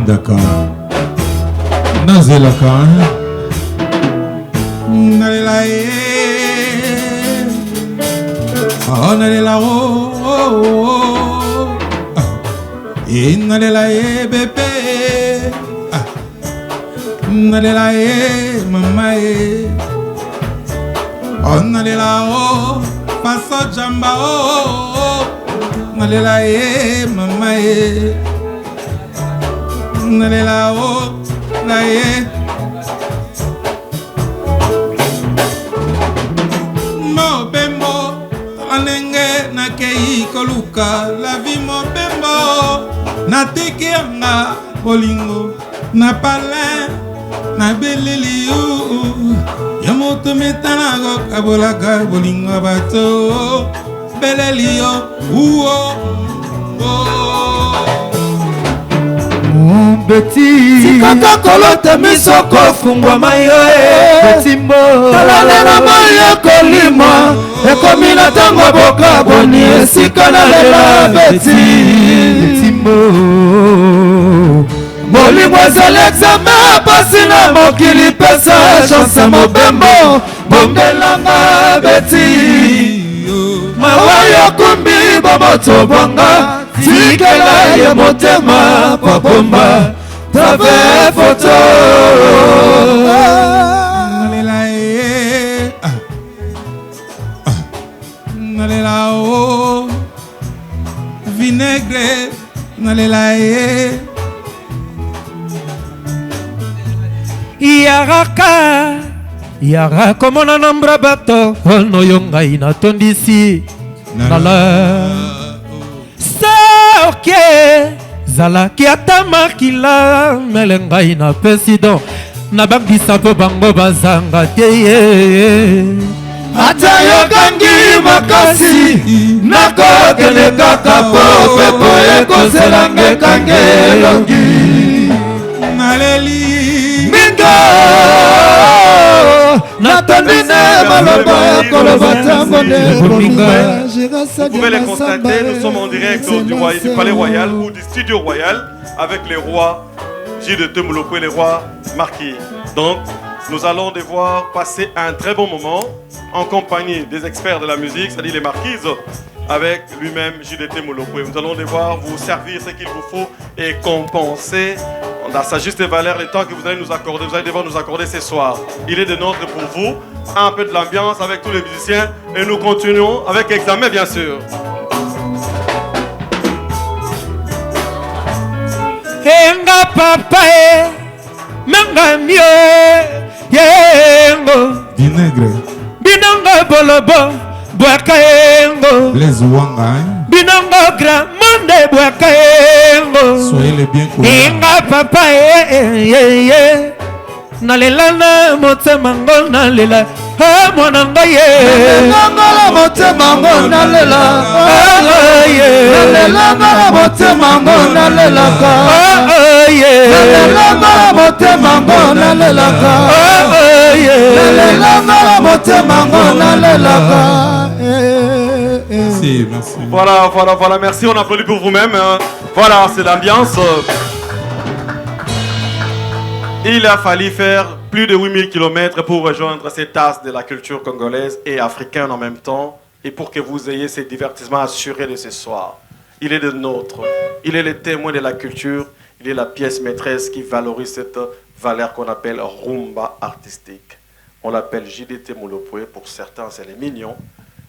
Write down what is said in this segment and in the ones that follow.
D'accord. Nazelaka. Nalela oh nalela oh nalela bébé nalela mama oh nalela oh paso jamba oh nalela mama nalela oh la Mobembo anenge na kei koluka la vie mobembo na teke anga bolingo na pale na beleli ya moto metana go kabolaka bolingo bato beleli yo Petit Sikaka kolota misoko fungwa mayo Petit mo Talalena mayo kolima Ekomi na tango boka boni esika na lela Petit mo Molingo ezali examen pasi na mokili pesa chance mobembo Bombelanga Petit Mawayo kumbi bomoto bonga Tikela ye motema kwa bomba Tave photo Nalela nalela oh vinaigre nalela Yara komona nambra bato Ono yongai na tondisi Nala Saoke Zalaki ata makila Melengai na president Na bangisa po bango bazanga teye Ata yokangi makasi Nako kene kaka po Pepo eko selange kange longi Naleli Minga Natandine maloba koloba tambone Vous pouvez les constater, nous sommes en direct du Palais Royal ou du Studio Royal avec les rois JDT Moulopou et les rois Marquis. Donc, nous allons devoir passer un très bon moment en compagnie des experts de la musique, c'est-à-dire les marquises, avec lui-même JDT Moulopou. Nous allons devoir vous servir ce qu'il vous faut et compenser à sa juste valeur le temps que vous allez nous accorder. Vous allez devoir nous accorder ce soir. Il est de notre pour vous. Un peu de l'ambiance avec tous les musiciens et nous continuons avec examen bien sûr. Enga papa menga mio yengo vinaigre binanga bolobo bwaka yengo les ouanga binanga grand monde bwaka yengo soyez les bienvenus. Enga papa Nalelana motema ngo nalela mwananga Nalelana motema ngo nalela Nalelana motema ngo nalela Nalelana motema ngo nalela Nalelana motema ngo nalela. Merci, merci. Voilà, merci, on applaudit pour vous-même. Voilà, c'est l'ambiance. Il a fallu faire plus de 8000 km pour rejoindre ces tasses de la culture congolaise et africaine en même temps, et pour que vous ayez ces divertissements assurés de ce soir. Il est de nôtre, il est le témoin de la culture, il est la pièce maîtresse qui valorise cette valeur qu'on appelle rumba artistique. On l'appelle JDT Moulopoué, pour certains c'est les mignons,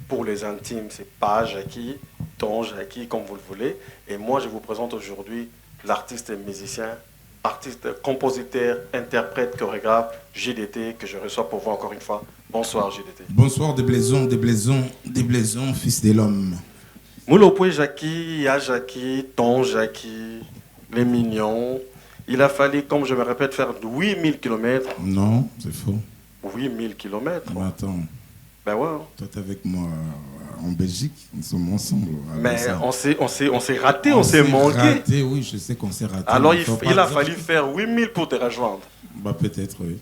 pour les intimes c'est pas Jackie, Ton Jackie, comme vous le voulez, et moi je vous présente aujourd'hui l'artiste et musicien, artiste, compositeur, interprète, chorégraphe, JDT, que je reçois pour vous encore une fois. Bonsoir JDT. Bonsoir des blaisons, fils de l'homme. Moulopoué Jackie, Ya Jackie, Ton Jackie, les mignons. Il a fallu, comme je me répète, faire 8000 km. Non, c'est faux. 8000 km. Mais attends. Ben ouais. Toi, t'es avec moi en Belgique, nous sommes ensemble. Mais on s'est raté, on s'est manqué. Raté, oui, je sais qu'on s'est raté. Alors il a fallu faire 8000 pour te rejoindre. Bah peut-être, oui.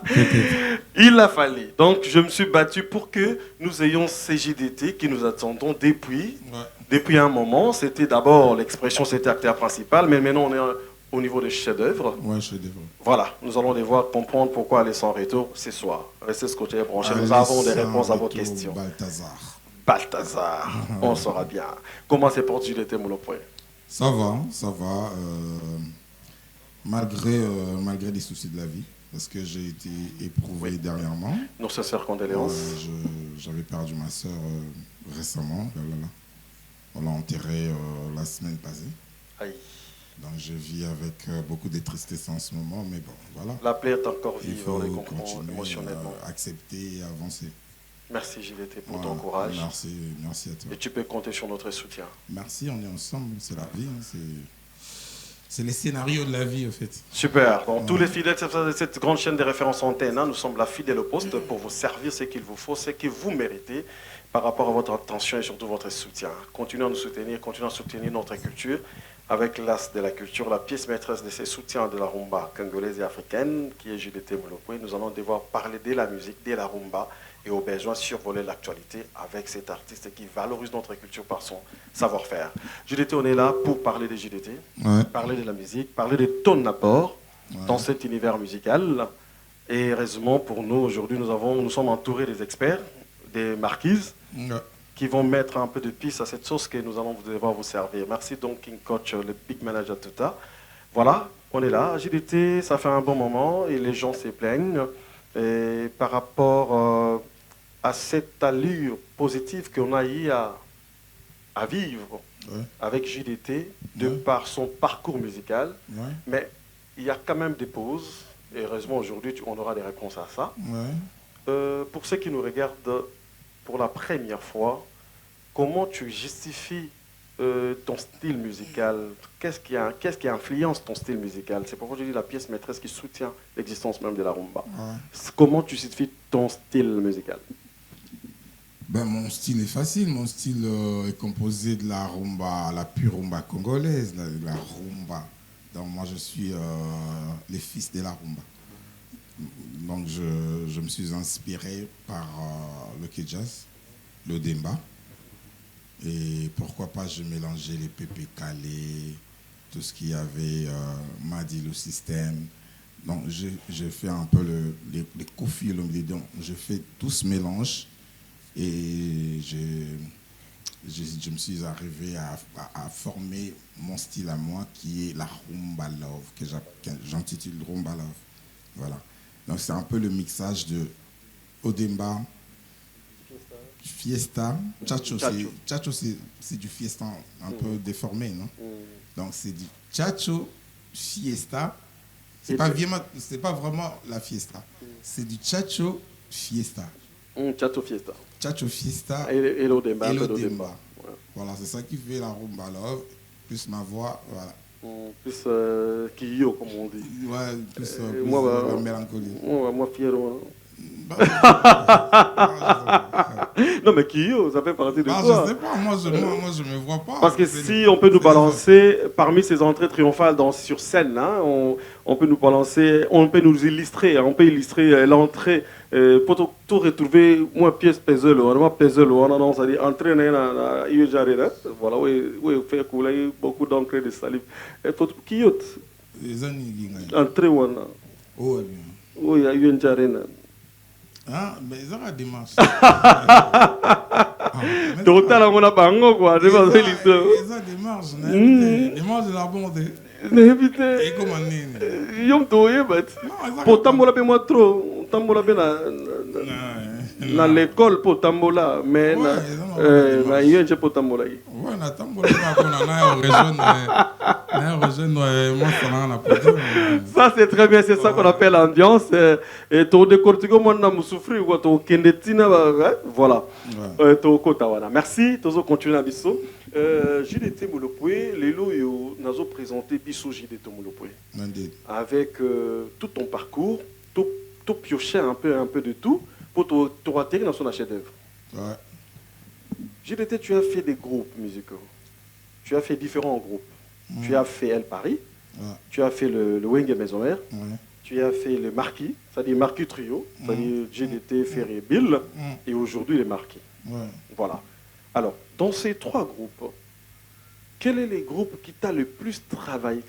Peut-être. Il a fallu. Donc, je me suis battu pour que nous ayons ces JDT qui nous attendons depuis un moment. C'était d'abord l'expression, c'était acteur principal, mais maintenant on est au niveau des chefs-d'œuvre. Ouais, chef-d'œuvre. Voilà, nous allons devoir comprendre pourquoi aller sans retour ce soir. Restez scotchés et branchés. Nous avons des réponses à vos questions. Balthazar, on saura bien. Comment c'est pour JDT Moulopoe? Ça va. Malgré les soucis de la vie, parce que j'ai été éprouvé dernièrement. Nos sincères condoléances. J'avais perdu ma soeur récemment. On l'a enterrée la semaine passée. Aïe. Donc je vis avec beaucoup de tristesse en ce moment, mais bon, voilà. La plaie est encore vive, il faut on les comprend continuer, émotionnellement. Accepter et avancer. Merci JDT pour ton courage. Merci à toi. Et tu peux compter sur notre soutien. Merci, on est ensemble, c'est la vie. C'est les scénarios de la vie, en fait. Super. Donc, tous les fidèles de cette grande chaîne de référence antenne, nous sommes la fidèle au poste pour vous servir ce qu'il vous faut, ce que vous méritez par rapport à votre attention et surtout votre soutien. Continuez à nous soutenir, continuez à soutenir notre culture avec l'as de la culture, la pièce maîtresse de ces soutiens de la rumba congolaise et africaine, qui est JDT Moulopoe. Nous allons devoir parler de la musique, de la rumba, et au besoin survoler l'actualité avec cet artiste qui valorise notre culture par son savoir-faire. JDT, on est là pour parler de JDT, parler de la musique, parler de ton apport dans cet univers musical. Et heureusement pour nous, aujourd'hui, nous sommes entourés des experts, des marquises, qui vont mettre un peu de piste à cette sauce que nous allons devoir vous servir. Merci donc King Coach, le big manager Tuta. Voilà, on est là. JDT, ça fait un bon moment et les gens se plaignent. Et par rapport à cette allure positive qu'on a eu à vivre avec JDT, de par son parcours musical, mais il y a quand même des pauses, et heureusement aujourd'hui on aura des réponses à ça. Pour ceux qui nous regardent pour la première fois, comment tu justifies ton style musical? Qu'est-ce qui influence ton style musical? C'est pourquoi je dis la pièce maîtresse qui soutient l'existence même de la rumba. Comment tu justifies ton style musical? Ben, mon style est facile. Mon style est composé de la rumba, la pure rumba congolaise, la rumba. Donc moi je suis le fils de la rumba. Donc je me suis inspiré par le K-Jazz, le Demba. Et pourquoi pas, je mélangeais les pépés calés, tout ce qu'il y avait, Madi, le système. Donc, j'ai fait un peu les Kofi, je fais tout ce mélange et je me suis arrivé à former mon style à moi, qui est la Rumba Love, que j'intitule Rumba Love. Voilà. Donc, c'est un peu le mixage de Odemba, Fiesta, Chacho, c'est du fiesta un peu déformé, non? Donc c'est du Chacho, Fiesta. C'est pas vraiment la fiesta. C'est du Chacho, Fiesta. Chacho Fiesta. Chacho Fiesta et l'Odemba. Voilà, c'est ça qui fait la Rumba Love, plus ma voix, voilà. Plus Kiyo, comme on dit. Ouais, plus moi, mélancolie. Moi, Fiero. Non mais Kiyo, ça fait partie de quoi? Je sais pas, moi je me vois pas. Parce que si on peut nous balancer parmi ces entrées triomphales sur scène, hein, on peut nous balancer, on peut nous illustrer, on peut illustrer l'entrée pour tout retrouver moi pièce puzzle, moi puzzle, on ça dit entrer dans voilà où fait couler beaucoup d'encre de salive. Et pour Kiyo, entrée wana. Oh oui, il y a eu une jarena. Ah, mais ils ont la démarche. Donc, tu as la bango, quoi. Ils ont la démarche. Démarche de la bonté. Et comment on est? Yom toye, but. Pour tambola, moi trop. Tambola, dans l'école, pour tambola. Mais, na yonche pour tambola. Ouais, na tambola, on a rejoindre. Ça, c'est très bien, c'est ça qu'on appelle l'ambiance. Et ton décortico, moi, on a souffert, quoi. Ton kendetina, voilà. Merci, toujours continuer à biso. JDT Moulopoe, Lelo, nous avons présenté Bisso JDT Moulopoe. Avec tout ton parcours, tout piocher un peu de tout pour te atterrir dans son chef-d'œuvre. Ouais. JDT, tu as fait des groupes musicaux. Tu as fait différents groupes. Tu as fait El Paris. Tu as fait le Wenge Maison Mère. tu as fait le Marquis, c'est-à-dire Marquis Trio, c'est-à-dire GDT, Ferry, Bill, et aujourd'hui le Marquis. Ouais. Voilà. Alors, dans ces 3 groupes, quel est le groupe qui t'a le plus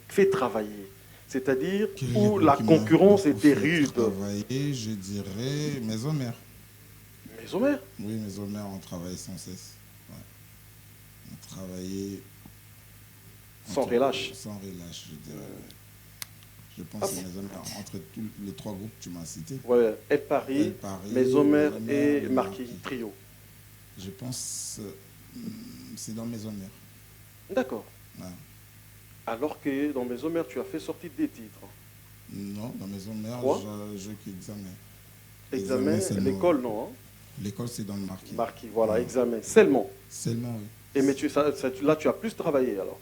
fait travailler? C'est-à-dire où la concurrence était rude. Travailler, je dirais Maison Mère. Maison Mère? Oui, Maison Mère, on travaille sans cesse. Ouais. On travaillait sans relâche. Sans relâche, je dirais. Je pense que Maison Mère, entre tous les 3 groupes que tu m'as cités. Ouais, El Paris, Maison Mère et Marquis Trio. Je pense c'est dans Maison Mère. D'accord. Ouais. Alors que dans Maison Mère, tu as fait sortir des titres. Non, dans Maison Mère, je qu'examen. Examen, l'école, non hein? L'école, c'est dans le Marquis. Marquis, voilà, examen. Seulement. Seulement, oui. Et mais là, tu as plus travaillé alors?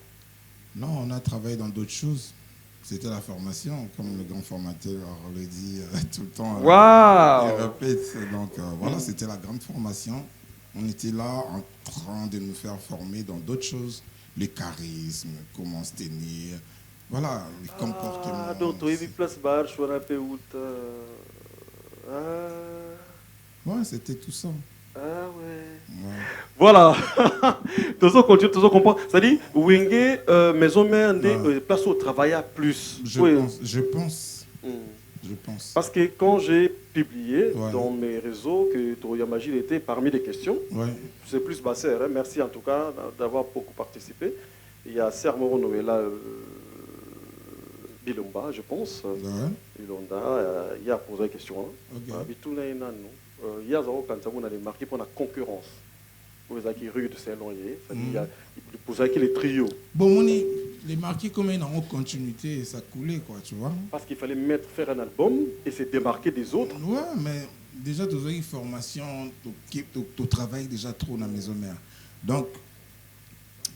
Non, on a travaillé dans d'autres choses. C'était la formation, comme le grand formateur le dit tout le temps. Waouh! Il répète. Donc, voilà, c'était la grande formation. On était là en train de nous faire former dans d'autres choses. Le charisme, comment se tenir, voilà, les comportements. Ah, donc tu as vu place bar, je suis un peu out. Ouais, c'était tout ça. Ah ouais. Voilà. Tout ça continue, tout ça comprend. C'est-à-dire, Wenge, Maison Mère, place au travail à plus. Je pense. Je pense. Parce que quand j'ai publié dans mes réseaux que Toyamagil était parmi les questions, c'est plus Basser, hein. Merci en tout cas d'avoir beaucoup participé. Il y a Sermoro Noëlla Bilomba, je pense. Bilonda, il y a posé la question. Il y a marqué pour la concurrence. Vous avez rue de Saint-Loyer, il a posé les trios. Bon, les marqués comme ils ont en continuité, ça coulait, quoi, tu vois. Parce qu'il fallait faire un album et se démarquer des autres. Ouais, mais déjà, tu as une formation, tu travailles déjà trop dans la Maison Mère. Donc,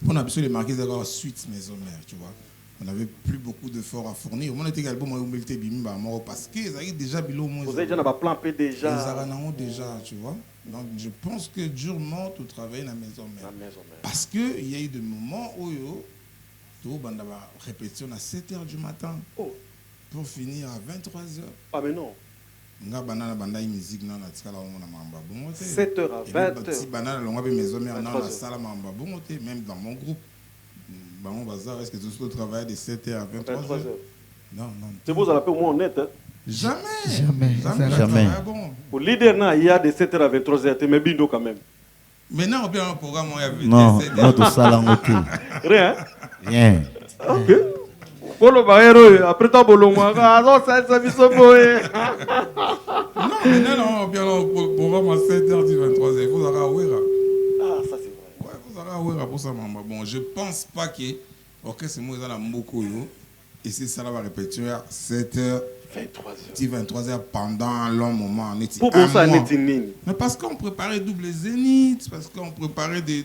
on a besoin de marquer d'avoir suite Maison Mère, tu vois. On n'avait plus beaucoup d'efforts à fournir. On était également parce que ça déjà bilo moins. Vous avez déjà un plan P déjà. Déjà, tu vois. Donc je pense que durement tu travailles dans la Maison Mère. Parce que il y a eu des moments où tu as répétition à 7h du matin pour finir à 23h. Ah mais non. Nga banana banda musique na tikala na mamba bon 7h à 20h. Si banana longa be Maison Mère na la salle mamba bon même dans mon groupe. Bon bazar est-ce que tu dois travailler de 7h à 23h? Non. C'est vous à la paix au moins honnête hein? Jamais. Bon. Au leader il y a de 7h à 23h mais bindo quand même. Maintenant on peut un programme il y avait non, tout ça là rien. OK. Polo Barrero après ta bolonga non ça biso boé. Non, maintenant on bien le programme à 7h du 23h, il faut avoir ah ça c'est vrai. Ouais, vous avez pour ça maman. Bon, je pense pas que OK, c'est moi dans la moko yo et c'est ça la répétition à 7h 23h pendant un long moment on était pour ça mais parce qu'on préparait double zénith, parce qu'on préparait des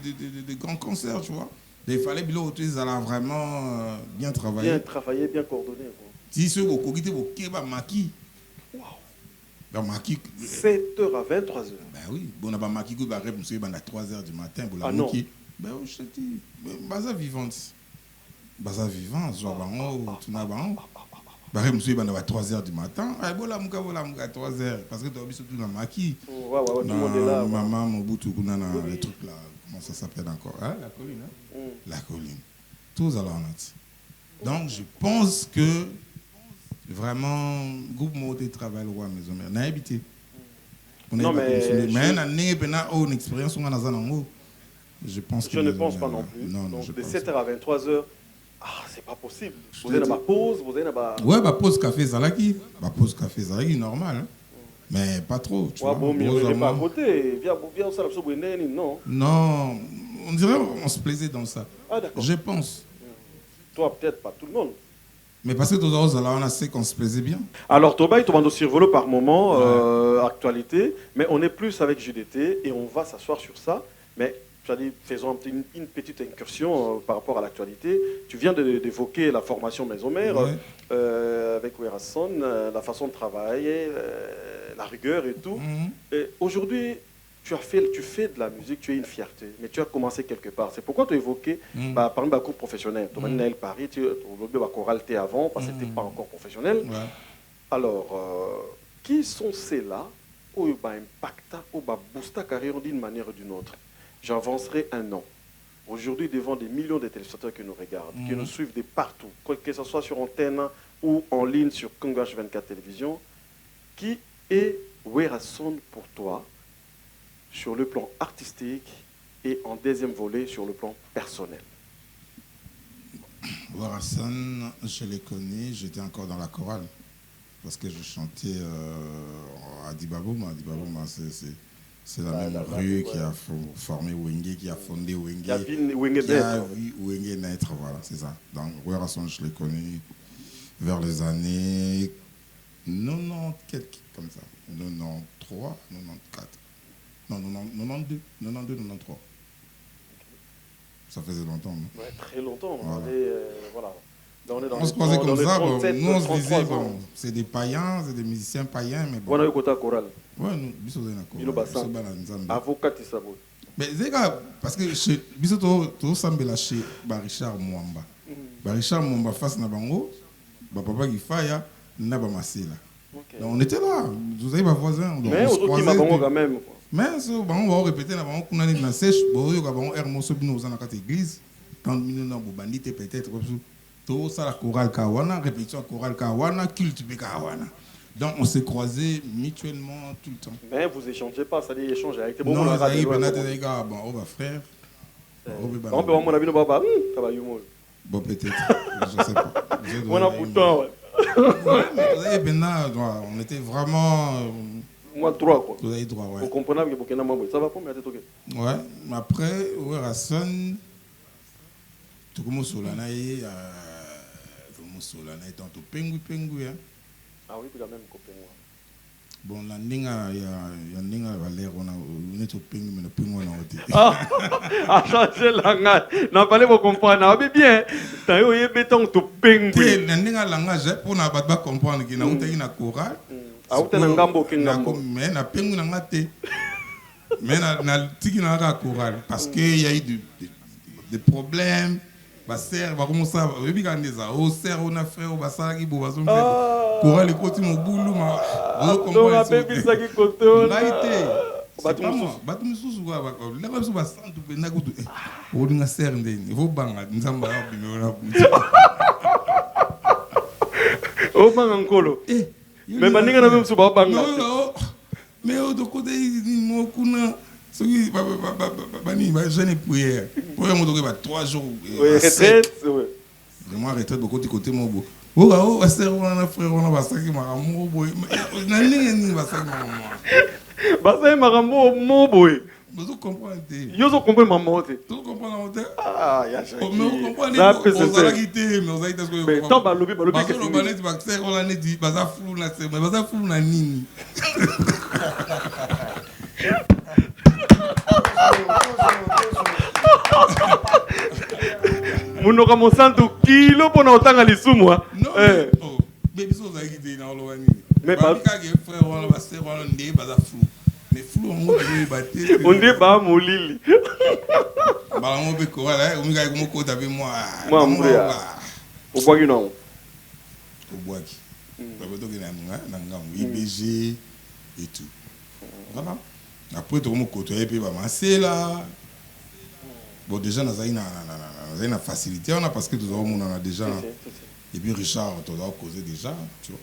grands concerts, tu vois. Il fallait bien vraiment bien travailler. Bien travailler, bien coordonner. Si ce que vous avez maquis. Wow. Maquis. 7h à 23h. Ben oui. Bon, on a maquis qui va répondre à 3h du matin. Ah non. Ben oui, je te dis. Baza vivante. Baza vivante. Genre, tu n'as pas. Bah, monsieur, il va à 3h du matin. Ah, bon, là, à 3h. Parce que tu as vu surtout dans maquis. Ouais, tout le monde est là. Maman, mon bout, tout le monde a les trucs là. Comment ça s'appelle encore? Hein? La colline, hein? La colline. Tous alors donc je pense que vraiment groupe mode travail roi Maison Mère n'a habité. Non mais une expérience on a je pense que je ne pense pas non plus. Non, donc de 7h à 23h c'est pas possible. Vous avez ma pause, vous avez ma ouais, bah pause café Zalaki. Bah pause café Zalaki normal hein. Mais pas trop, tu vois. Bon, mais on n'est pas à côté. Viens, ça non. Non, on dirait on se plaisait dans ça. Ah, d'accord. Je pense. Toi, peut-être pas tout le monde. Mais parce que tous on a sait qu'on se plaisait bien. Alors, Toba, il te mande survolo par moment, actualité, mais on est plus avec JDT et on va s'asseoir sur ça. Mais, c'est-à-dire, faisons une petite incursion par rapport à l'actualité. Tu viens d'évoquer la formation Maison Mère avec Werasson, la façon de travailler, la rigueur et tout. Et aujourd'hui, tu fais de la musique, tu es une fierté, mais tu as commencé quelque part. C'est pourquoi tu as évoqué, par exemple, le cours professionnel. Tu as Paris, tu as choralité avant, parce que tu n'étais pas encore professionnel. Alors, qui sont ceux-là qui impactent ou boostent la carrière d'une manière ou d'une autre? J'avancerai un nom. Aujourd'hui, devant des millions de téléspectateurs qui nous regardent, qui nous suivent de partout, que ce soit sur antenne ou en ligne sur Congo H24 Télévision, qui est Werason pour toi sur le plan artistique et en deuxième volet sur le plan personnel? Werason, je l'ai connu, j'étais encore dans la chorale. Parce que je chantais à Dibabouma. Dibabouma, c'est la même rue qui a formé Wenge, qui a fondé Wenge, qui a vu Wenge naître, voilà, c'est ça. Donc, Werason, je l'ai connu vers les années 90, quelques, comme ça. 93, 94. Non, 92, 93. Ça faisait longtemps, non? Ouais, très longtemps. Voilà. Voilà. On se croisait comme ça, bon, nous on se disait, bon, c'est des païens, c'est des musiciens païens, mais bon. On a eu côté choral. Ouais, nous, biso na chorale. Avocat Tisabo. Mais c'est parce que chez biso to sambela chez Richard Mwamba. Richard Mwamba face na bango, papa qui faya na ba masela. Donc on était là, vous avez pas voisin, donc mais on se croisait quand même. Mais so bango va répéter na bango kuna na sèche, boyo ka bango hermoso bino za na kati église, quand nous na bobandite peut-être tout ça la chorale kawana, répétition chorale kawana, culte kawana. Donc on s'est croisés mutuellement tout le temps. Mais vous échangez pas, ça dit échanger avec bon. Non, ça y est, ben gars, bon, on va frère. On peut voir mon avis no baba, ça va yumo. Bon peut-être, je sais pas. On a pourtant. Ouais, ben on était vraiment moi droit quoi. Vous avez droit, ouais. Vous comprenez que Burkina Mambo, ça va pas mais OK. Ouais, mais après Werason tout comme Solana et Solana est en tout pengu hein. Ah oui, quand même copain. Bon, la ninga ya ninga valeur on a tout pengu mais le pengu on a ôté. Ah, changer langage. Non, fallait vous comprendre. Mais bien, t'as eu béton tout pengu. La ninga langage pour na pas comprendre que na ôté na chorale. Ah, ôté na ngambo kingambo. Mais na pengu na ngate. Mais na tiki na chorale parce que il y a eu des problèmes. Baser va commencer à regarder au ser on a frère au basaki bo bazo faire chorale côté mon boulou ma on a baby ça qui côté là été batumsusu kwa ba là ba so ba santu pe na kutu o dinga ser ndeni vo banga nzamba ya bimela o banga nkolo mais baninga na même so ba banga mais au de côté mo kuna celui bani ba jeune prière pour moi donc 3 jours retraite vraiment retraite beaucoup de côté mon beau oh c'est on a frère on a basaki marambo boy na nini basaki marambo basaki marambo mo boy vous comprenez yo zo comprendre maman te tu comprends ah ya j'ai mais vous comprenez on a quitté mais on a été ce que mais tant balobi que on a dit baxer on a dit baza flou na c'est mais baza flou na nini Munoka Monsanto kilo pona otanga lisumu mais biso za quitté na olowani mais pas que frère on va se voir ndé baza flou mais flou on va battre on dit ba molili ba on be ko wala o mi ga ko ko tabe moi mbria o bwaki non o bwaki ba beto ke na ngamu IBG et tout voilà après tout le monde côtoyer puis ba masela bon déjà nous avons une facilité on a parce que tout le monde en a déjà et puis Richard tu dois causer déjà tu vois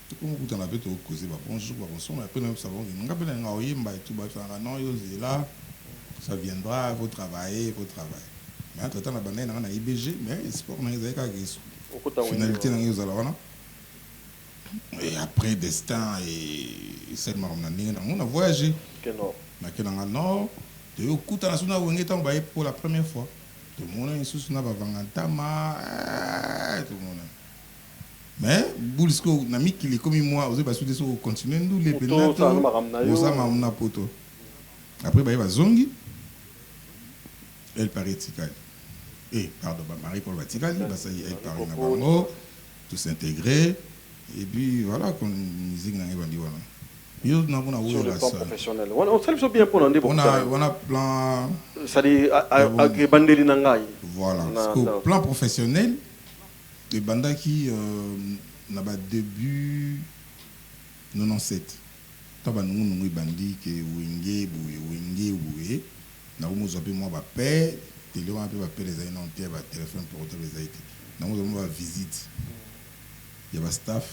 tout le monde on a peut causer bonjour bonsoir mais après nous savons que nous appelle nga oyemba et tout ba faire non yo là ça viendra faut travailler mais entre temps la bande na IBG mais sport na ezaka que finalité na yo zala wana et après destin et cette maromna on a voyagé na nord de okuta na suna wenge tant ba pour la première fois tout le monde est sous na bavangantama tout le monde mais bulisko na mikili comme moi ozo ba soudé so continuer nous les penato oza mamna poto après ba zongi elle paraît tikali pardon ba Marie Paul Vatikali ba ça elle paraît na bango tout s'intégrer et puis voilà qu'on musique na bandi wana yo na bona sur le plan professionnel on sait bien pour on a plan ça dit à bandeli na ngai voilà parce que plan professionnel les bandas qui na ba début 97 taba nous bandi que wenge boué na mo zope moi ba père télé on peut ba père les aïna on tient ba téléphone pour retourner les aïté na mo ba visite il y a ba staff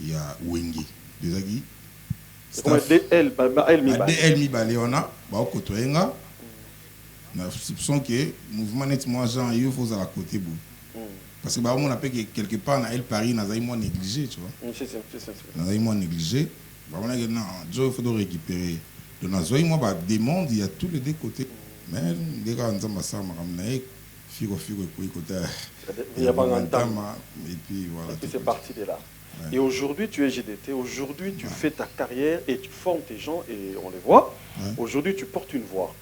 il y a wenge déjà qui staff DL mi balé on a ba kotoyenga na soupçon que mouvement net moi Jean il faut à la côté bout parce que bah on a que quelque part na El Paris na zaï moins négligé tu vois na zaï moins négligé bah on a que non Joe faut récupérer donc na zaï moi bah demande il y a tous les deux côtés mais les gars on s'en ça ma figo côté il y a pas d'entame et puis voilà et c'est parti de là. Et aujourd'hui, tu es GDT, aujourd'hui, tu fais ta carrière et tu formes tes gens et on les voit. Aujourd'hui, tu portes une voix.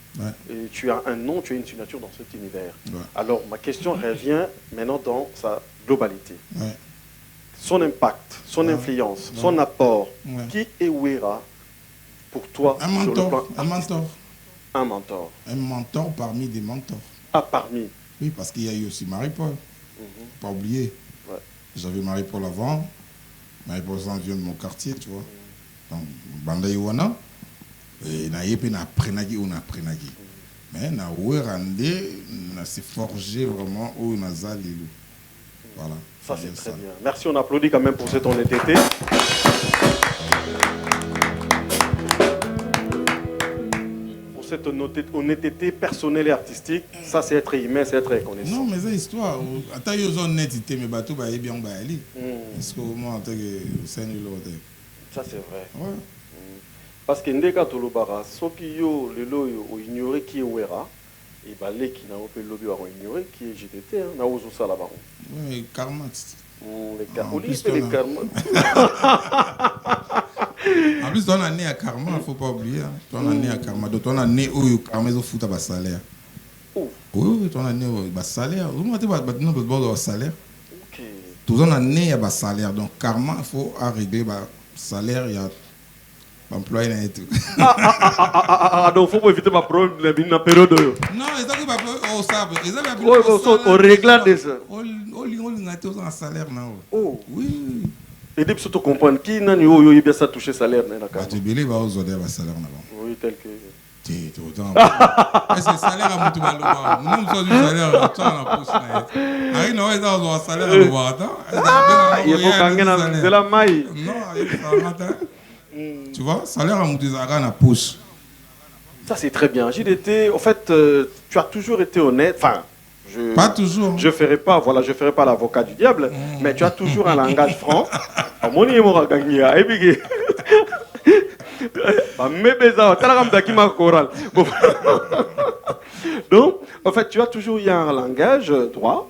Et tu as un nom, tu as une signature dans cet univers. Alors, ma question revient maintenant dans sa globalité. Son impact, son influence, son apport. Qui est Wera pour toi? Un mentor. Un mentor. Un mentor parmi des mentors. Ah, parmi. Oui, parce qu'il y a eu aussi Marie-Paul. Pas oublier. J'avais Marie-Paul avant. Marie-Paul vient de mon quartier, tu vois. Donc, Banda Iwana. Et na yepe na prenagi ou na prenagi. Mais na ouerande, na s'est forgé vraiment au nazali. Voilà. Ça c'est très bien. Merci, on applaudit quand même pour cette honnêteté. Pour cette honnêteté personnelle et artistique, ça c'est être humain, c'est être reconnaissant. Non, mais c'est histoire. Attends, ils ont honnêteté, mais bateau bah bien bah ali. Est-ce que moi en tant que c'est l'autre. Ça c'est vrai. Ouais. Parce que ndeka tolobara soki yo lelo yo ignorer qui est Wera et balé qui n'a pas lobby à ignorer qui est GDT na ozo sala ba. Oui, karma. Les karma. En plus, on a né à karma, il ne faut pas oublier. On a né à karma. Donc, on a né au karma, ils ont foutu à salaire. Oui, on a né au salaire. Vous avez un salaire. Tout on a né à salaire. Donc, karma, il faut régler le salaire. Il y a employé et tout. Donc, il faut éviter ma problème dans la période. Non, ils ont pas au sable. Ils ont pas au réglant de ça. On a un salaire. Oui. Et depuis surtout comprendre qui n'a eu bien ça toucher salaire na ka. Tu belé va aux odeurs salaire na. Oui, tel que. Tu autant. Est-ce que salaire à mutu baloba. Nous sommes du salaire tu en la poche na. Ari no eza au salaire à loba attends. Il faut gagner de la maille. Non, il faut matin. Tu vois, salaire à mutu zaka na poche. Ça c'est très bien. JDT, en fait, tu as toujours été honnête, enfin pas toujours. Je ferai pas l'avocat du diable, mais tu as toujours un langage franc. Donc, en fait, tu as toujours eu un langage droit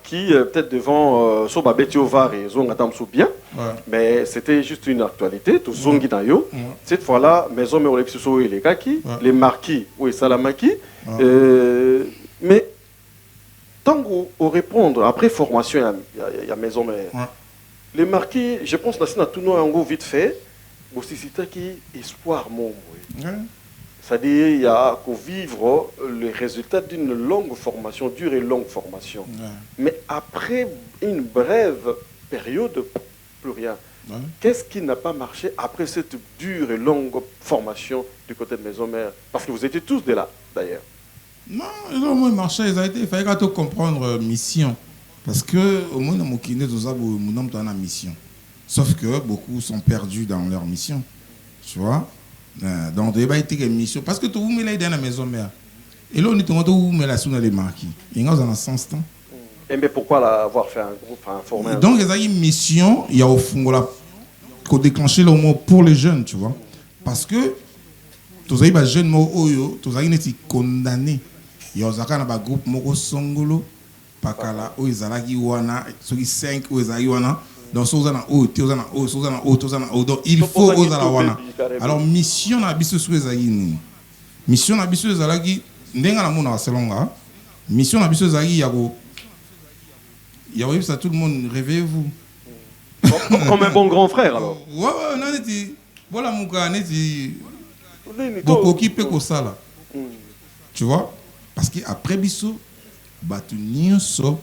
qui, peut-être devant Sobabetiovar et Zongatam bien, mais c'était juste une actualité. Tout Zongidayo. Cette fois-là, Maison Meolexuso et les Kaki, les marquis ou les Salamaki. Mais tant qu'on répondre, après formation, il y a maison mère. Les marquis, je pense que tout le monde vite fait, c'est qui espoir mon. C'est-à-dire il y a qu'au vivre le résultat d'une longue formation, dure et longue formation. Mais après une brève période, plus rien. Qu'est-ce qui n'a pas marché après cette dure et longue formation du côté de maison mère? Parce que vous étiez tous de là, d'ailleurs. Non, ils ont moins marché, il fallait comprendre mission. Parce que au moins, dans mon mission. Sauf que beaucoup sont perdus dans leur mission. Tu vois? Donc, il y a une mission. Parce que tout le monde est dans la maison mère. Et là, on est tout le monde là les marquis. Il y a un sens temps. Et mais pourquoi avoir fait un groupe, formé donc, il y a une mission, il y a au fond qu'on déclencher le mot pour les jeunes, tu vois? Parce que tous les jeunes mots, tous les gens condamnés. Il y a un groupe moko songolo pakala o izalaki wana soki 5 o ezali wana donc sozana o tozana o donc il faut ozala wana. Alors mission na biso so ezali ni mission na biso ezalaki ndenga na mona selonga mission na biso ezali ya ko ça tout le monde réveillez-vous comme un bon grand frère alors. Ouais non neti voilà muka neti bokoki pe ko sala. Tu vois? Parce qu'après biso, batu nyonso,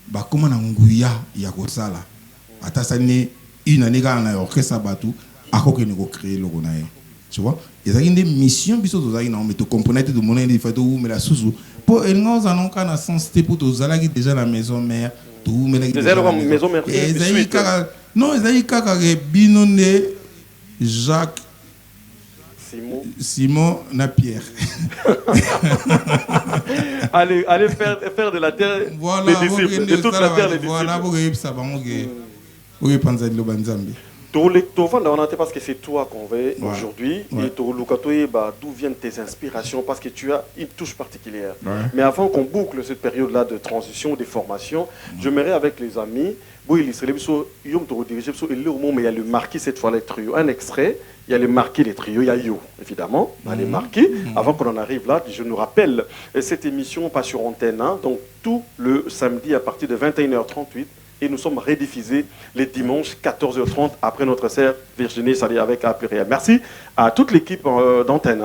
bakoma na nguya ya kosala. atasani une année quand on a orchestre batou à quoi que nous créer le gonaï tu vois il y a des missions biso toza ina mais to componente de monnaie il faut tout mais la sous pour elle nous en on a sens pour to zalaki déjà la maison mère tout mais la maison mère non ils a kaka binonde Jacques Simon Napierre. allez faire de la terre voilà, les disciples de toute la terre les disciples. Voilà, parce que c'est toi qu'on veut aujourd'hui et d'où viennent tes inspirations parce que tu as une touche particulière. Mais avant qu'on boucle cette période-là de transition, de formation, j'aimerais avec les amis, il y a le marquis cette fois les trios, un extrait. Il y a les marqués des trios, il y a Yo, évidemment, les marqués. Avant qu'on en arrive là, je nous rappelle, cette émission passe sur antenne, donc tout le samedi à partir de 21h38, et nous sommes rediffusés les dimanches 14h30 après notre sœur Virginie Sali avec APRL. Merci à toute l'équipe d'antenne,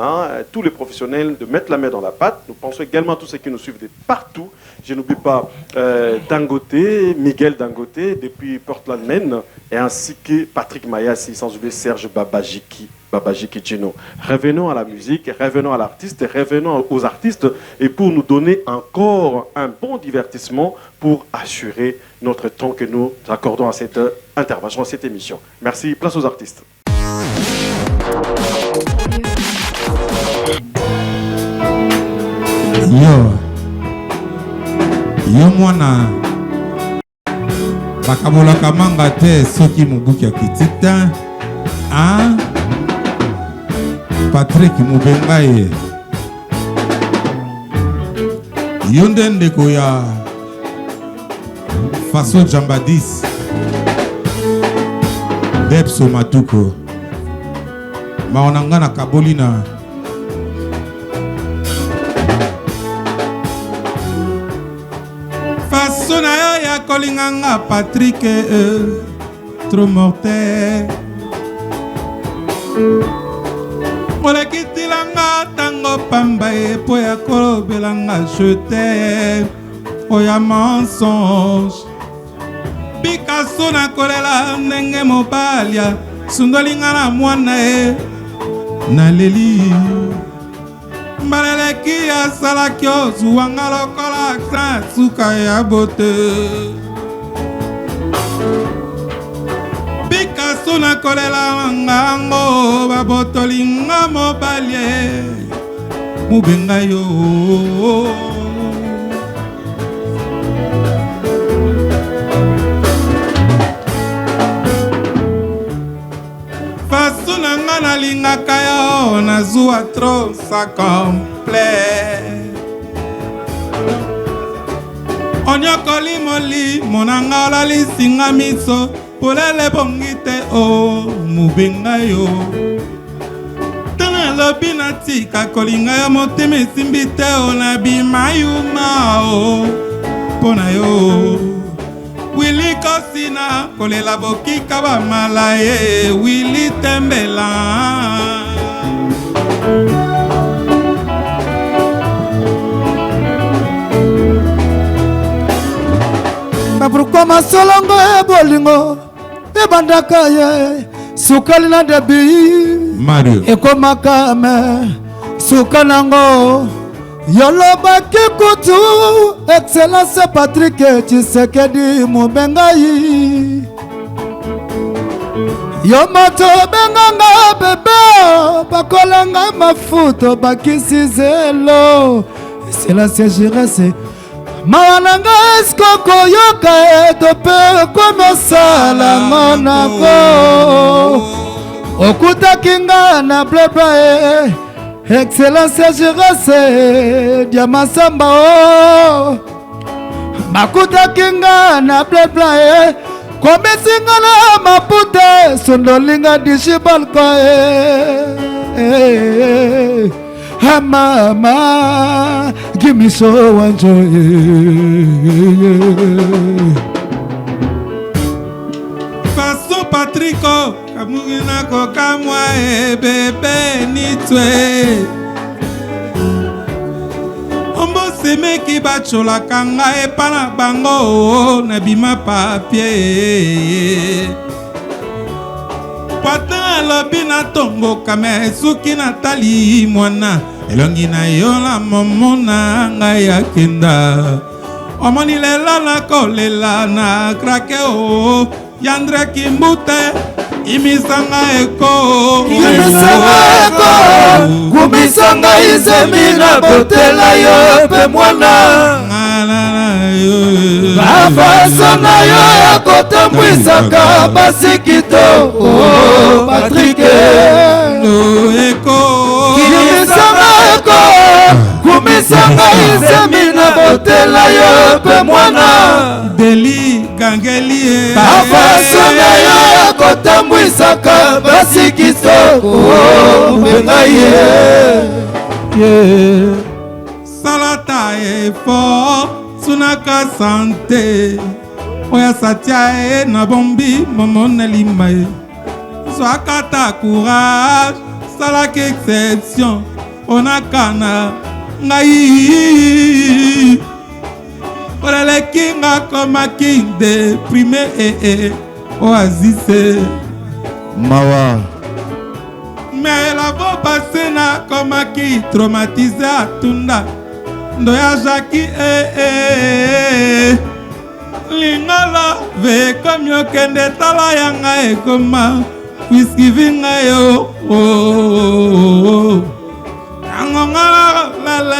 tous les professionnels de mettre la main dans la pâte. Nous pensons également à tous ceux qui nous suivent de partout. Je n'oublie pas Dangote, Miguel Dangote depuis Portland, Maine, et ainsi que Patrick Mayassi, sans oublier Serge Babajiki Gino. Revenons à la musique, revenons à l'artiste, revenons aux artistes, et pour nous donner encore un bon divertissement pour assurer notre temps que nous accordons à cette intervention, à cette émission. Merci, place aux artistes. Yo mwana bakabola kamanga te soki mubuki akitita Patrick Mubengaye yo nde ndeko ya Faso Jambadis Bepso Matuko maonanga na kabolina Faso na yo ya kolinganga Patrick trop mortel Olekitilanga tango pamba po ya kolobelanga je t'aime oya mensonge Picasso na kolela ndenge mobalia sundolinga na mwana na leli mbaleleki asalaki ozuwanga lokola aksan suka ya bote Picasso na kolela ngango babotolinga mobalie mubenga yo Faso na nga nalingaka yo nazwa trop sa complet onyokoli molimo na nga olalisinga miso polele bongi te o mubenga yo tana lobi natika kolinga yo motema esimbi te o nabima yuma o mpona yo Willy Kosina kolela bokika bamala ye Willy Tembela Pourquoi ma solongo e bolingo e bandaka ye sukali na debi Mario e komaka me sukanango yoloba kikutu excellence Patrick Tshisekedi Mubengayi yomoto benganga bebe bakolanga mafuto bakisi zelo excellence Jirese Mawananga eskoko yoka tope komosala monako Okuta kinga na bleba Excellence Jirese Diamasamba o Makuta kinga na bleba Komesinga na mapute Sondolinga dishibalko Ah, mama, give me so one joy. Faso Patrico, kamugina ko kamwa bebe nitwe. Ombo se meki bacholaka ngai epa na bango nabima papie Poitin alobi natomboka me soki natali mwana elongi na yo na momo na ngai akenda omoni lelo nakolela na krake o Yandre Kimbute imisanga eko kumisanga izemina botela yo pe mwana bafaso na yo ya kotambwisaka basikito Patrike kumisanga eko kumisanga izemina botela yo pe mwana Deli Gangeli bafaso na yo ya kotambwisaka basikito bengaye salata efort sunaka sante oya satia na bombi momona limba swakata courage salaka exception onakana ngai oleleki nga komaki déprimé oazise Mawa mais la vo passé na komaki traumatisé atunda ndoya jaki lingala ve komi okende tala yanga ekoma wiskivinga yo angongala lala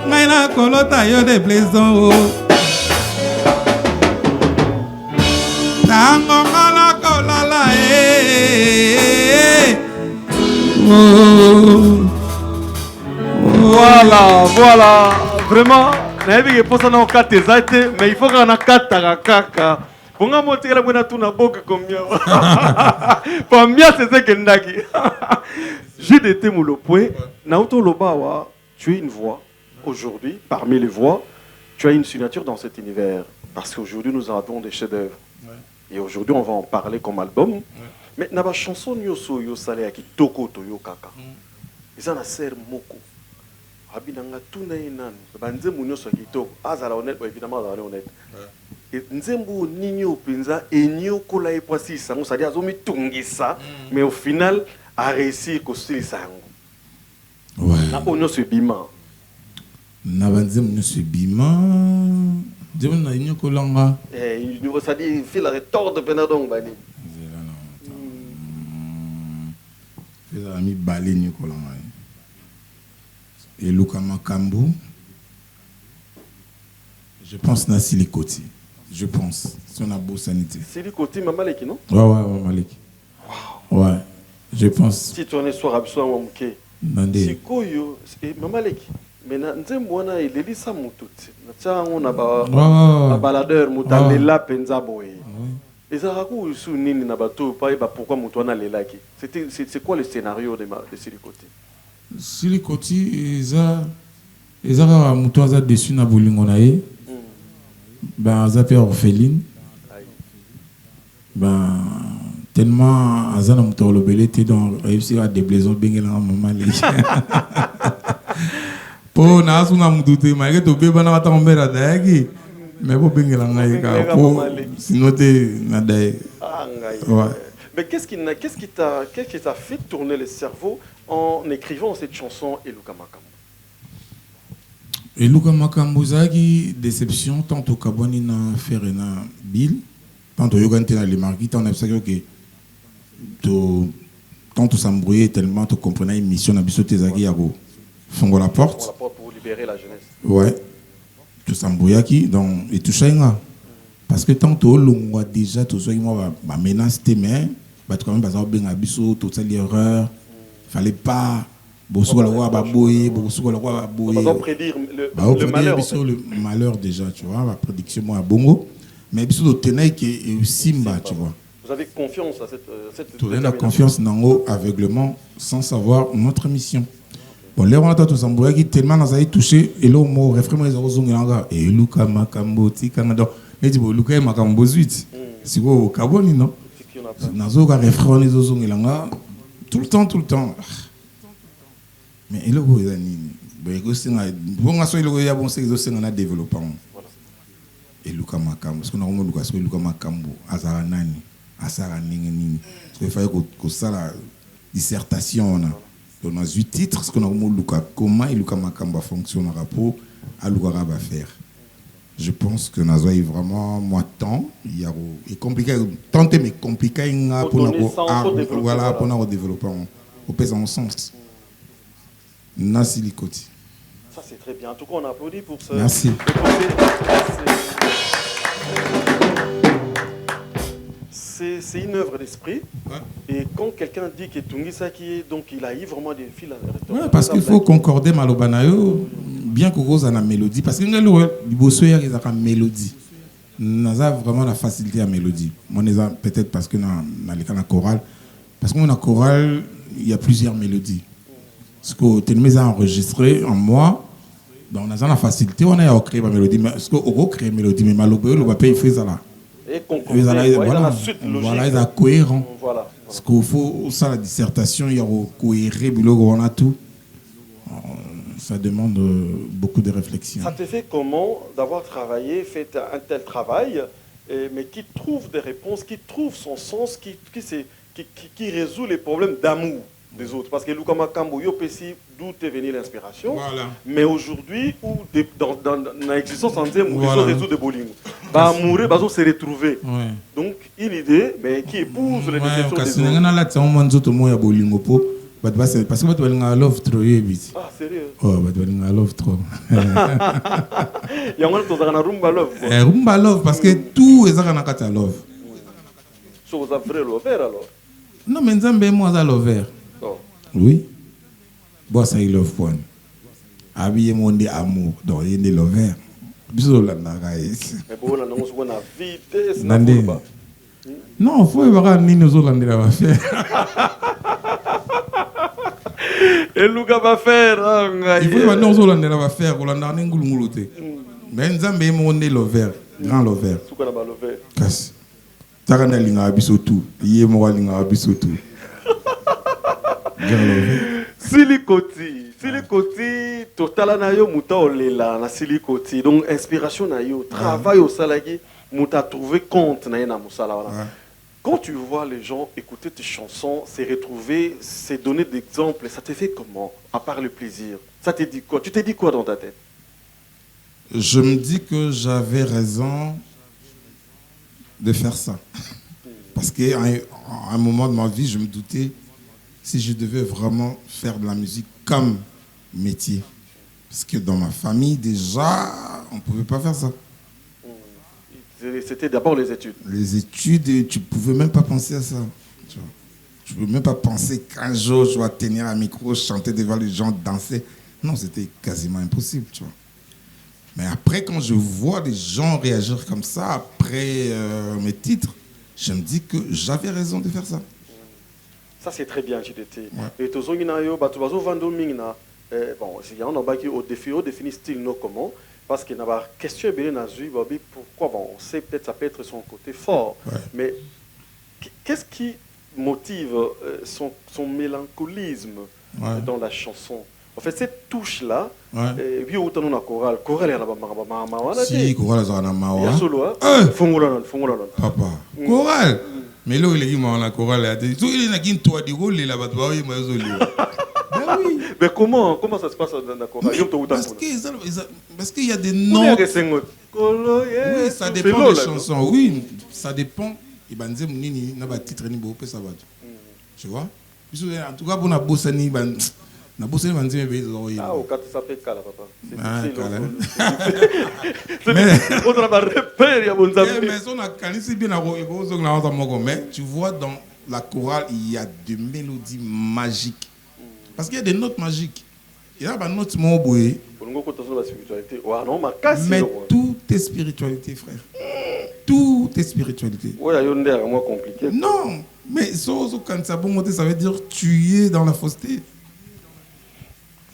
ngai na kolota yo de blaison o angongala kolala Voilà, vraiment, mais il faut qu'on a 4 kaka. Bonga motikala mwana tuna boka combien. Combien c'est ce que ndaki. J'ai des temulopwe, Naoto Lobawa, tu es une voix aujourd'hui parmi les voix, tu as une signature dans cet univers parce qu'aujourd'hui nous avons des chefs-d'œuvre. Et aujourd'hui on va en parler comme album. Mais naba chanson nyoso yo sale ya kitoko to yo kaka. Ils en a ser moko. Abinanga tuna inan banzembu nyoso kitoko azala honnête évidemment azala honnête. Et nzembu ninyo penza enyo kola e poisi sango ça dit azomi tungisa mais au final a réussi ko silisa yango. Ouais. Na onyo se bima. Na banzembu nyoso bima. Dieu na inyo kolanga. Ça dit il fait la retort de Benadong bani. Les amis balé Nicolas et Luka Makambu. Je pense na Silikoti. Je pense. Si on a beau sanité. Silikoti Mamaleki non? Ouais, Mamaleki. Wow. Ouais. Je pense. Si tu en es soir absent ou mké. Si koyo et Mamaleki. Mais nzemwana il est ça mututi. Na tia on a ba baladeur mutalela penza boye. Et ça raconte sous nini na bateau pas pourquoi Moutouana les laki. C'est quoi le scénario de Silikoti? Silikoti ils ont Moutouaza dessus na bolingo na ye. Ben azapé orpheline. Ben tellement azana Moutou lobele te dans réussi à déblaison bengela maman les. Po na asuna Moutou malgré to beba na ta mbera dagi. Mais vous sinon mais qu'est-ce qui t'a fait tourner le cerveau en écrivant cette chanson Eluka Makambu? Eluka Makambu zagi déception tant au Kaboni na Ferena Bill tant au Yogante na les marquis tant on a que tant tout s'embrouiller tellement tu comprenais une mission na biso tezagi yago fongo la porte pour libérer la jeunesse. Ouais. Tout s'embrouillaki donc et tout ça parce que tant que l'on déjà tout ça moi ma menace mais quand même bazar bien abisso toute cette erreur fallait pas beaucoup la roi baboyer beaucoup la roi baboyer on prédire le malheur le malheur déjà tu vois la prédiction moi à bongo mais bisso le tenait qui simba tu vois vous avez confiance à cette tout la confiance dans aveuglement sans savoir notre mission. Bon, les gens tous en qui tellement nous a touché et le mot refrain ils ont zongé et Luka Makambo tikanga donc les dit Luka Makambo 8 c'est quoi au Kaboni non nazo ka refrain ils ont zongé tout le temps mais et le go Bon, il y a bon, c'est que développement. Et Luka Makambo, parce qu'on a vraiment Luka Makambo, Azara Nani, Azara Nini. Il fallait que ça, la dissertation, on a 8 titres, parce qu'on a vraiment Luka, comment Luka Makambo fonctionnera pour à Luka va faire. Je pense que Nazo est vraiment moi temps, il y a compliqué, tenter mais compliqué pour nous développer au pays en sens. Nasilikoti. Ça c'est très bien. En tout cas, on applaudit pour ce. Merci. C'est une œuvre d'esprit. Ouais. Et quand quelqu'un dit que Tungisaki, donc il a eu vraiment des fils à ouais, parce qu'il faut concorder Malobanayo, bien que vous avez la mélodie. Parce que nous avons une mélodie. Nous avons vraiment la facilité à la mélodie. Peut-être parce que nous avons la chorale. Parce qu'on a chorale, il y a plusieurs mélodies. Parce que tu les as enregistrées en moi, donc on a la facilité, on a créé ma mélodie. Parce qu'on a créé une mélodie, mais Malobanayo, le papier, il fait ça là. Et voilà, il a cohérent. Voilà. Parce qu'il faut ça la dissertation, il y a cohéré, on a tout. Ça demande beaucoup de réflexion. Ça te fait comment d'avoir travaillé, fait un tel travail, mais qui trouve des réponses, qui trouve son sens, qui résout les problèmes d'amour des autres? Parce que Luka Makambo, d'où est venue l'inspiration. Voilà. Mais aujourd'hui, dans l'existence en disant, ils ont résoulu des bolingo. Amoureux, ils se retrouver. Ouais. Donc, une idée, mais qui épouse les déceptions des autres. Parce que tu as love trop. Ah, sérieux? Oh, tu as love trop. Il y a un rumba love. Rumba love, parce que tout est dans love. So, vous avez vrai lover alors? Non, mais Nzambe, moi, j'ai lover. Oui. Bon, ça, il love point. Habillé mon amour, donc il est lover. Bisous, là, mais bon, là, on se voit la vitesse. Non, il faut voir ni nous autres, on va faire. Et Luka va faire. Il faut voir nous autres, on va faire. On a un goulou. Mais Nzambe, mon lover. Grand lover. Tout qu'on a lover. Casse. Tarana linga abiso tout. Yé moi linga abiso tout. Silikoti, totala na yo muta olela na silikoti. Donc inspiration na yo, travail au salagi, muta trouver compte na na musala wala. Quand tu vois les gens écouter tes chansons, se retrouver, se donner des exemples, ça te fait comment? À part le plaisir, ça te dit quoi? Tu t'es dit quoi dans ta tête? Je me dis que j'avais raison de faire ça. Parce qu'à un moment de ma vie, je me doutais si je devais vraiment faire de la musique comme métier. Parce que dans ma famille, déjà, on ne pouvait pas faire ça. C'était d'abord les études. Les études, tu ne pouvais même pas penser à ça. Tu ne pouvais même pas penser qu'un jour, je dois tenir un micro, chanter devant les gens, danser. Non, c'était quasiment impossible, tu vois. Mais après, quand je vois des gens réagir comme ça, après mes titres, je me dis que j'avais raison de faire ça. Ça, c'est très bien, JDT. Et tout ça, il y a au défi style comment. Parce qu'il y a une question pourquoi bon, on sait peut-être ça peut être son côté fort. Ouais. Mais qu'est-ce qui motive son mélancolisme dans la chanson? En fait, cette touche-là, oui, autant on a chorale. Chorale, il y a un si, chorale, il y a un il y a solo. Papa, chorale. Mais là, il y a un chorale. Il y a une toile de rôle là-bas. Mais comment ça se passe dans la chorale? Parce qu'il y a des noms. Oui, ça dépend des chansons. Oui, ça dépend. Tu vois? En tout cas, pour la bossani, na bossani banzi mebe zo ah au 4 ça fait cala papa mais tu vois dans la chorale il y a des mélodies magiques parce qu'il y a des notes magiques il y a des notes moboué mais tout est spiritualité frère tout est spiritualité non mais ça veut dire tu es dans la fausseté.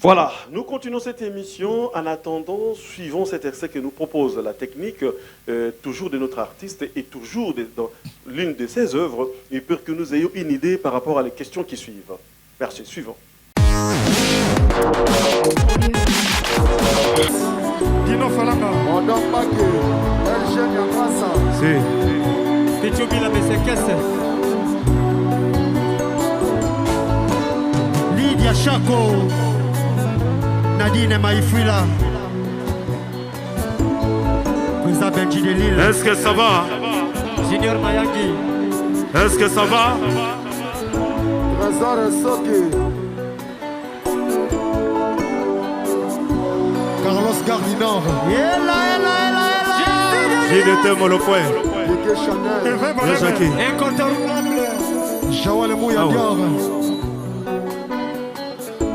Voilà, nous continuons cette émission. En attendant, suivons cet extrait que nous propose la technique, toujours de notre artiste et toujours dans l'une de ses œuvres, et pour que nous ayons une idée par rapport à les questions qui suivent. Merci, suivant. Gino Falanga. Odombake. Elgène Yamasa. Si. Pichubi la Besekese. Lydia Chako. Nadine Maïfouila. Président Benji de Lille. Est-ce que ça va? Junior Mayagi. Est-ce que ça va? Trésor Soki. Carlos Gardinor. JDT Molopoin. Yeke Chanel. Jackie. Incontournable. Jawal Mouya Dior.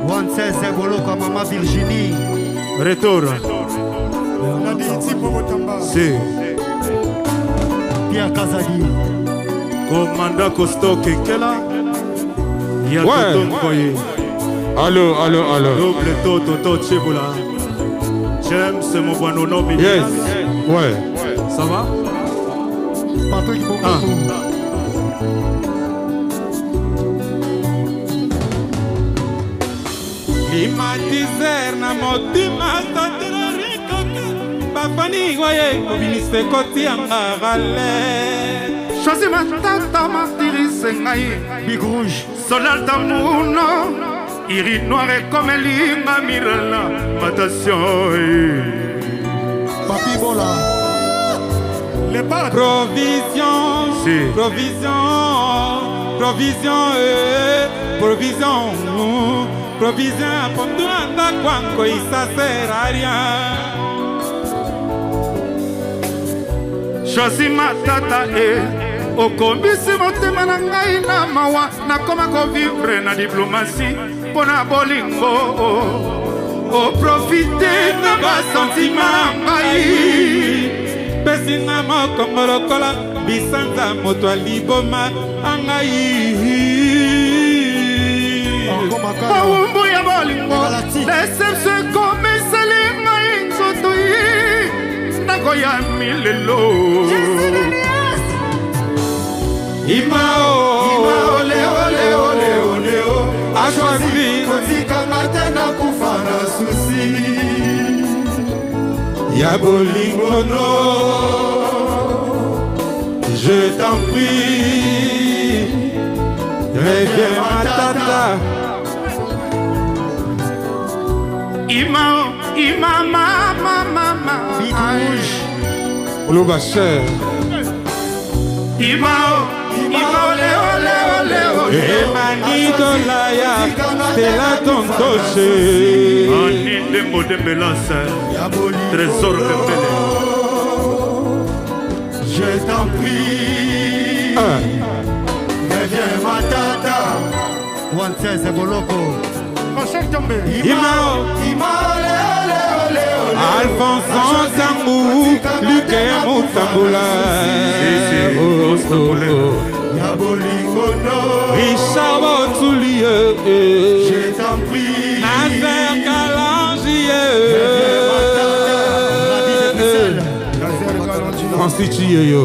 116 Bolo comme Maman Virginie. Retour. Nadi Tipo Motamba. Si. Pierre Kazadi. Commandant Costo Kekela. Ouais. Yakoton Koye. Allô. Double Toto Cheboula. J'aime ce mon bon nom. Yes. Ouais. Ça va? Patrick Mokoto. Climatiser na motima tatela rikoka bafani goye koministe koti yanga gale Choisis ma tata martyrise ngai. Big Rouge. Soldat d'amour, iris noir et comme Lima Mirala. Matation. Papi Bola. Les pattes. provision Si. provision ponduranga kwanko ça sert à rien. Choisis ma tata okombisi motema na ngai na mawa nakoma kovivre na diplomatie mpona bolingo oprofite na basentima na ngai pesinga mokongo lokola bisanza moto aliboma angai mawumbu ya bolingo lesemse komiseli ngai nzoto yi ndako ya milelo Imao a choisi Kotikanga tena kufa na susi. ya bolingo no. Je t'en prie, reviens ma tata. mama Big Rouge. Oloba cher. Emani dolaya, Stella Tontoche. Anindembo de Belance, trésor de Belé. Je t'en prie. Reviens ma tata. 116 Boloko. Imao, Alphonse Zambou, Luke Moutambula. Ya bolingo no. Richard Botulie. Je t'en prie. Nazer Kalangier. Nazer Kalonji. Constitué yo.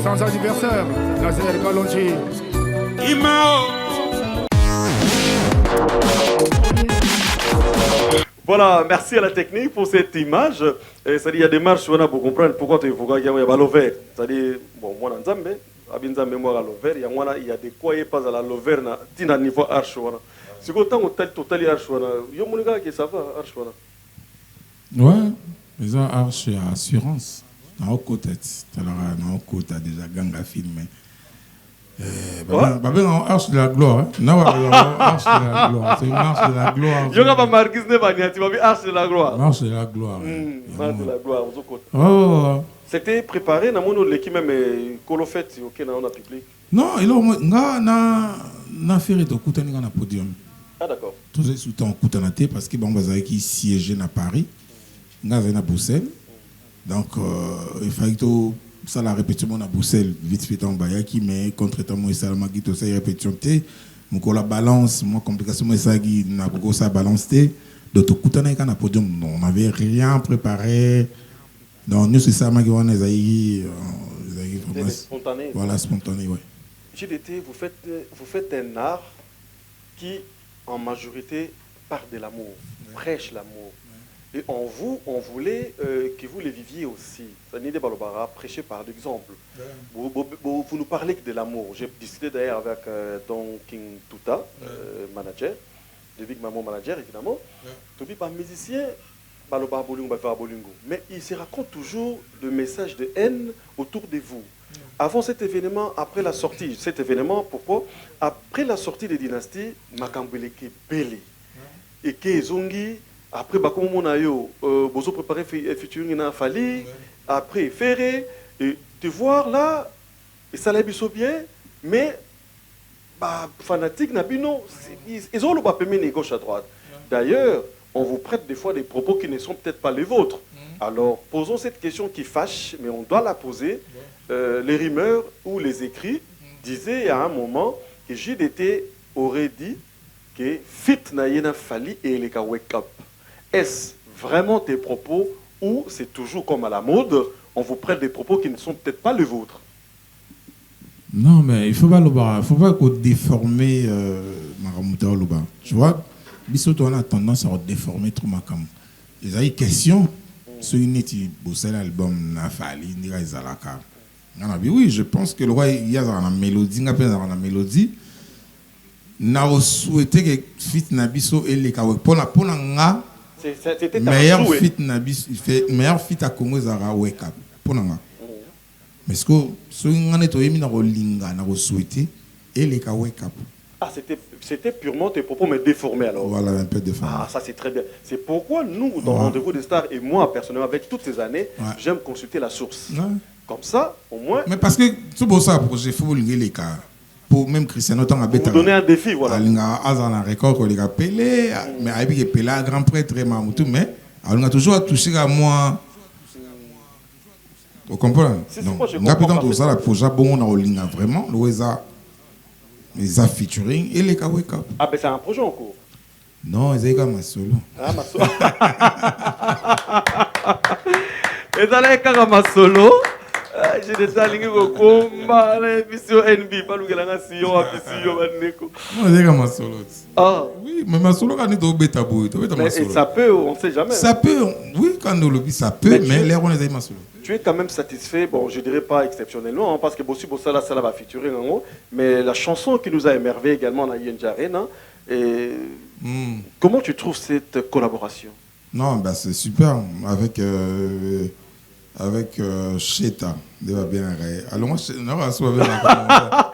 Sans anniversaire. Nazer Kalonji. Imao. Voilà, merci à la technique pour cette image. C'est-à-dire, il y a des marches pour comprendre pourquoi tu évoques qu'il y a l'over. C'est-à-dire, bon, moi, dans Zambé, il y a des quoi et pas à la lover, il y a niveau arche. C'est quand on a total arche. Il y a mon gars qui ça va, arche. Ouais, ils ont arche et assurance. Dans le côté, dans le côté, déjà gang à filmer. Babé, on arche de la gloire. Non, arche de la gloire. C'est une marche de la gloire. Il y a pas marqué ce n'est tu vas dire arche de la gloire. Marche de la gloire. Marche de la gloire. Oh. C'était préparé dans mon l'équipe même colofet OK dans le public. Non, il a fait le podium. Ah d'accord. Tous les sous-temps Koutanate parce que bon bazar qui siégeait à Paris, on avait à Bruxelles. Donc il fallait que ça la répétition à Bruxelles vite fait en Bayaki mais contre-temps moi ça m'a dit tout ça répétition té mon la balance moi complication moi ça qui n'a pas ça balance té donc Koutanate à podium non on n'avait rien préparé. Donc nous c'est ça m'a dit on est spontané. Voilà spontané ouais. JDT vous faites un art qui en majorité part de l'amour, prêche l'amour. Et en vous, on voulait que vous les viviez aussi. Nide Balobara, prêcher par l'exemple. Vous nous parlez de l'amour. J'ai discuté d'ailleurs avec Don King Tuta, manager, de Big Maman manager évidemment. Tobi par musicien, Balobara Bolingo, Bafara Bolingo. Mais il se raconte toujours le message de haine autour de vous. Avant cet événement, après la sortie, cet événement, pourquoi? Après la sortie des dynasties, Makambeleke Beli. Et Kezongi, après, comme on a eu, vous préparé featuring na Fali, après Ferré, et te voir là, et ça l'a bien, mais fanatique n'a non, ils ont le pas permis gauche à droite. D'ailleurs, on vous prête des fois des propos qui ne sont peut-être pas les vôtres. Alors, posons cette question qui fâche, mais on doit la poser. Les rumeurs ou les écrits disaient à un moment que JDT aurait dit que fit na yena Fali et les wake up. Est-ce vraiment tes propos ou c'est toujours comme à la mode, on vous prête des propos qui ne sont peut-être pas les vôtres? Non, mais il ne faut pas qu'on déformer Maramouta Oluba. Tu vois, Bissoto on a tendance à déformer trop Makam. Ils ont une question sur une étude pour cet album Nafali, Nizalaka. Oui, je pense que le roi, il y a une mélodie, une mélodie. N'a souhaité que fit Nabiso et les Kawek. Pour la c'était meilleur fit meilleur fit à Congo Zara wake up pour nga mais ce que ce ngane to yemi na rolinga na souhaiter et les ka wake up. Ah, c'était purement tes propos mais déformés alors. Voilà, un peu déformé. Ah, ça c'est très bien. C'est pourquoi nous dans Rendez-vous des Stars et moi personnellement avec toutes ces années, j'aime consulter la source. Comme ça au moins. Mais parce que c'est pour ça projet faut les cas. Pour même Cristiano tant vous donner un défi voilà. Alinga azana record ko les gars Pelé mais abi que Pelé grand prêtre Mamoutou mais on a toujours touché à moi. Vous comprenez? Donc on a peut-être tout ça la projet bon on a Olinga vraiment les a featuring et les wake up. Ah ben c'est un projet en cours. Non, c'est comme un solo. Ah ma solo. Et ça là comme un solo. J'ai des alignes au combat, l'émission NB, pas le gars là, si on a pu non, c'est comme un solo. Ah oui, mais ma solo quand il est au bêta boy, ça peut, on ne sait jamais. Ça peut, oui, quand on le dit, ça peut, mais l'air on est ma solo. Tu es quand même satisfait, bon, je dirais pas exceptionnellement, hein, parce que Bossu Bossala, ça va featurer en haut, mais la chanson qui nous a émerveillé également dans INJ Arena, et comment tu trouves cette collaboration? Non, bah c'est super, avec Cheta, il va bien arrêter. Alors moi, on va se voir les padres.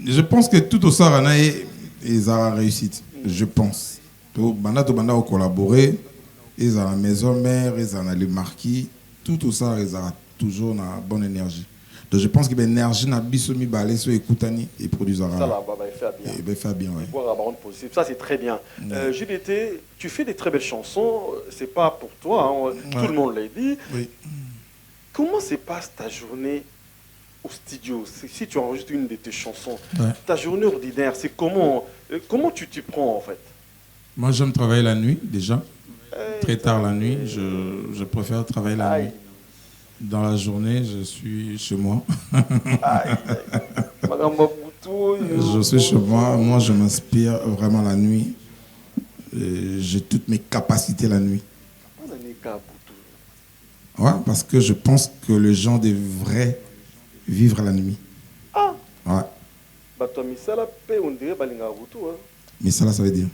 Je pense que tout au Sarana, ils ont réussi. Je pense. Banda ont collaboré. Ils ont la maison mère, ils ont le marquis. Tout au ça, ils ont toujours une bonne énergie. Donc je pense que l'énergie n'a pas mis balai sur écoutani et produisent ça là il fait bien oui. Ça c'est très bien. JDT, tu fais des très belles chansons, c'est pas pour toi hein, tout le monde l'a dit. Oui. Comment se passe ta journée au studio? Si tu enregistres une de tes chansons, ta journée ordinaire, c'est comment tu t'y prends en fait? Moi j'aime travailler la nuit déjà. Très tard la nuit, je préfère travailler la nuit. Dans la journée, je suis chez moi. Je suis chez moi. Moi, je m'inspire vraiment la nuit. J'ai toutes mes capacités la nuit. Ouais, parce que je pense que les gens devraient vivre la nuit. Ah. Ouais. Mais ça, ça veut dire.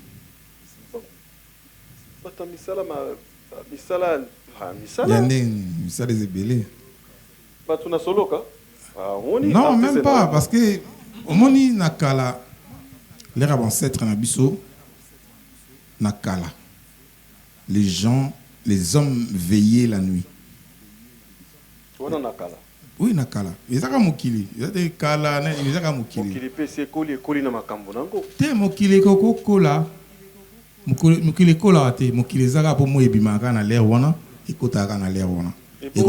Non, même pas, parce que au moni nakala les ancêtres nabiso nakala les gens, les hommes veillaient la nuit. Oui, nakala. Ils ont mokili. Ils ont kala, ils ont mokili. Mokili pese koli na makambo nango. Te mokili koko kola. Mokili kola te mokili zaka po mo ebimaka na l'air wana. Et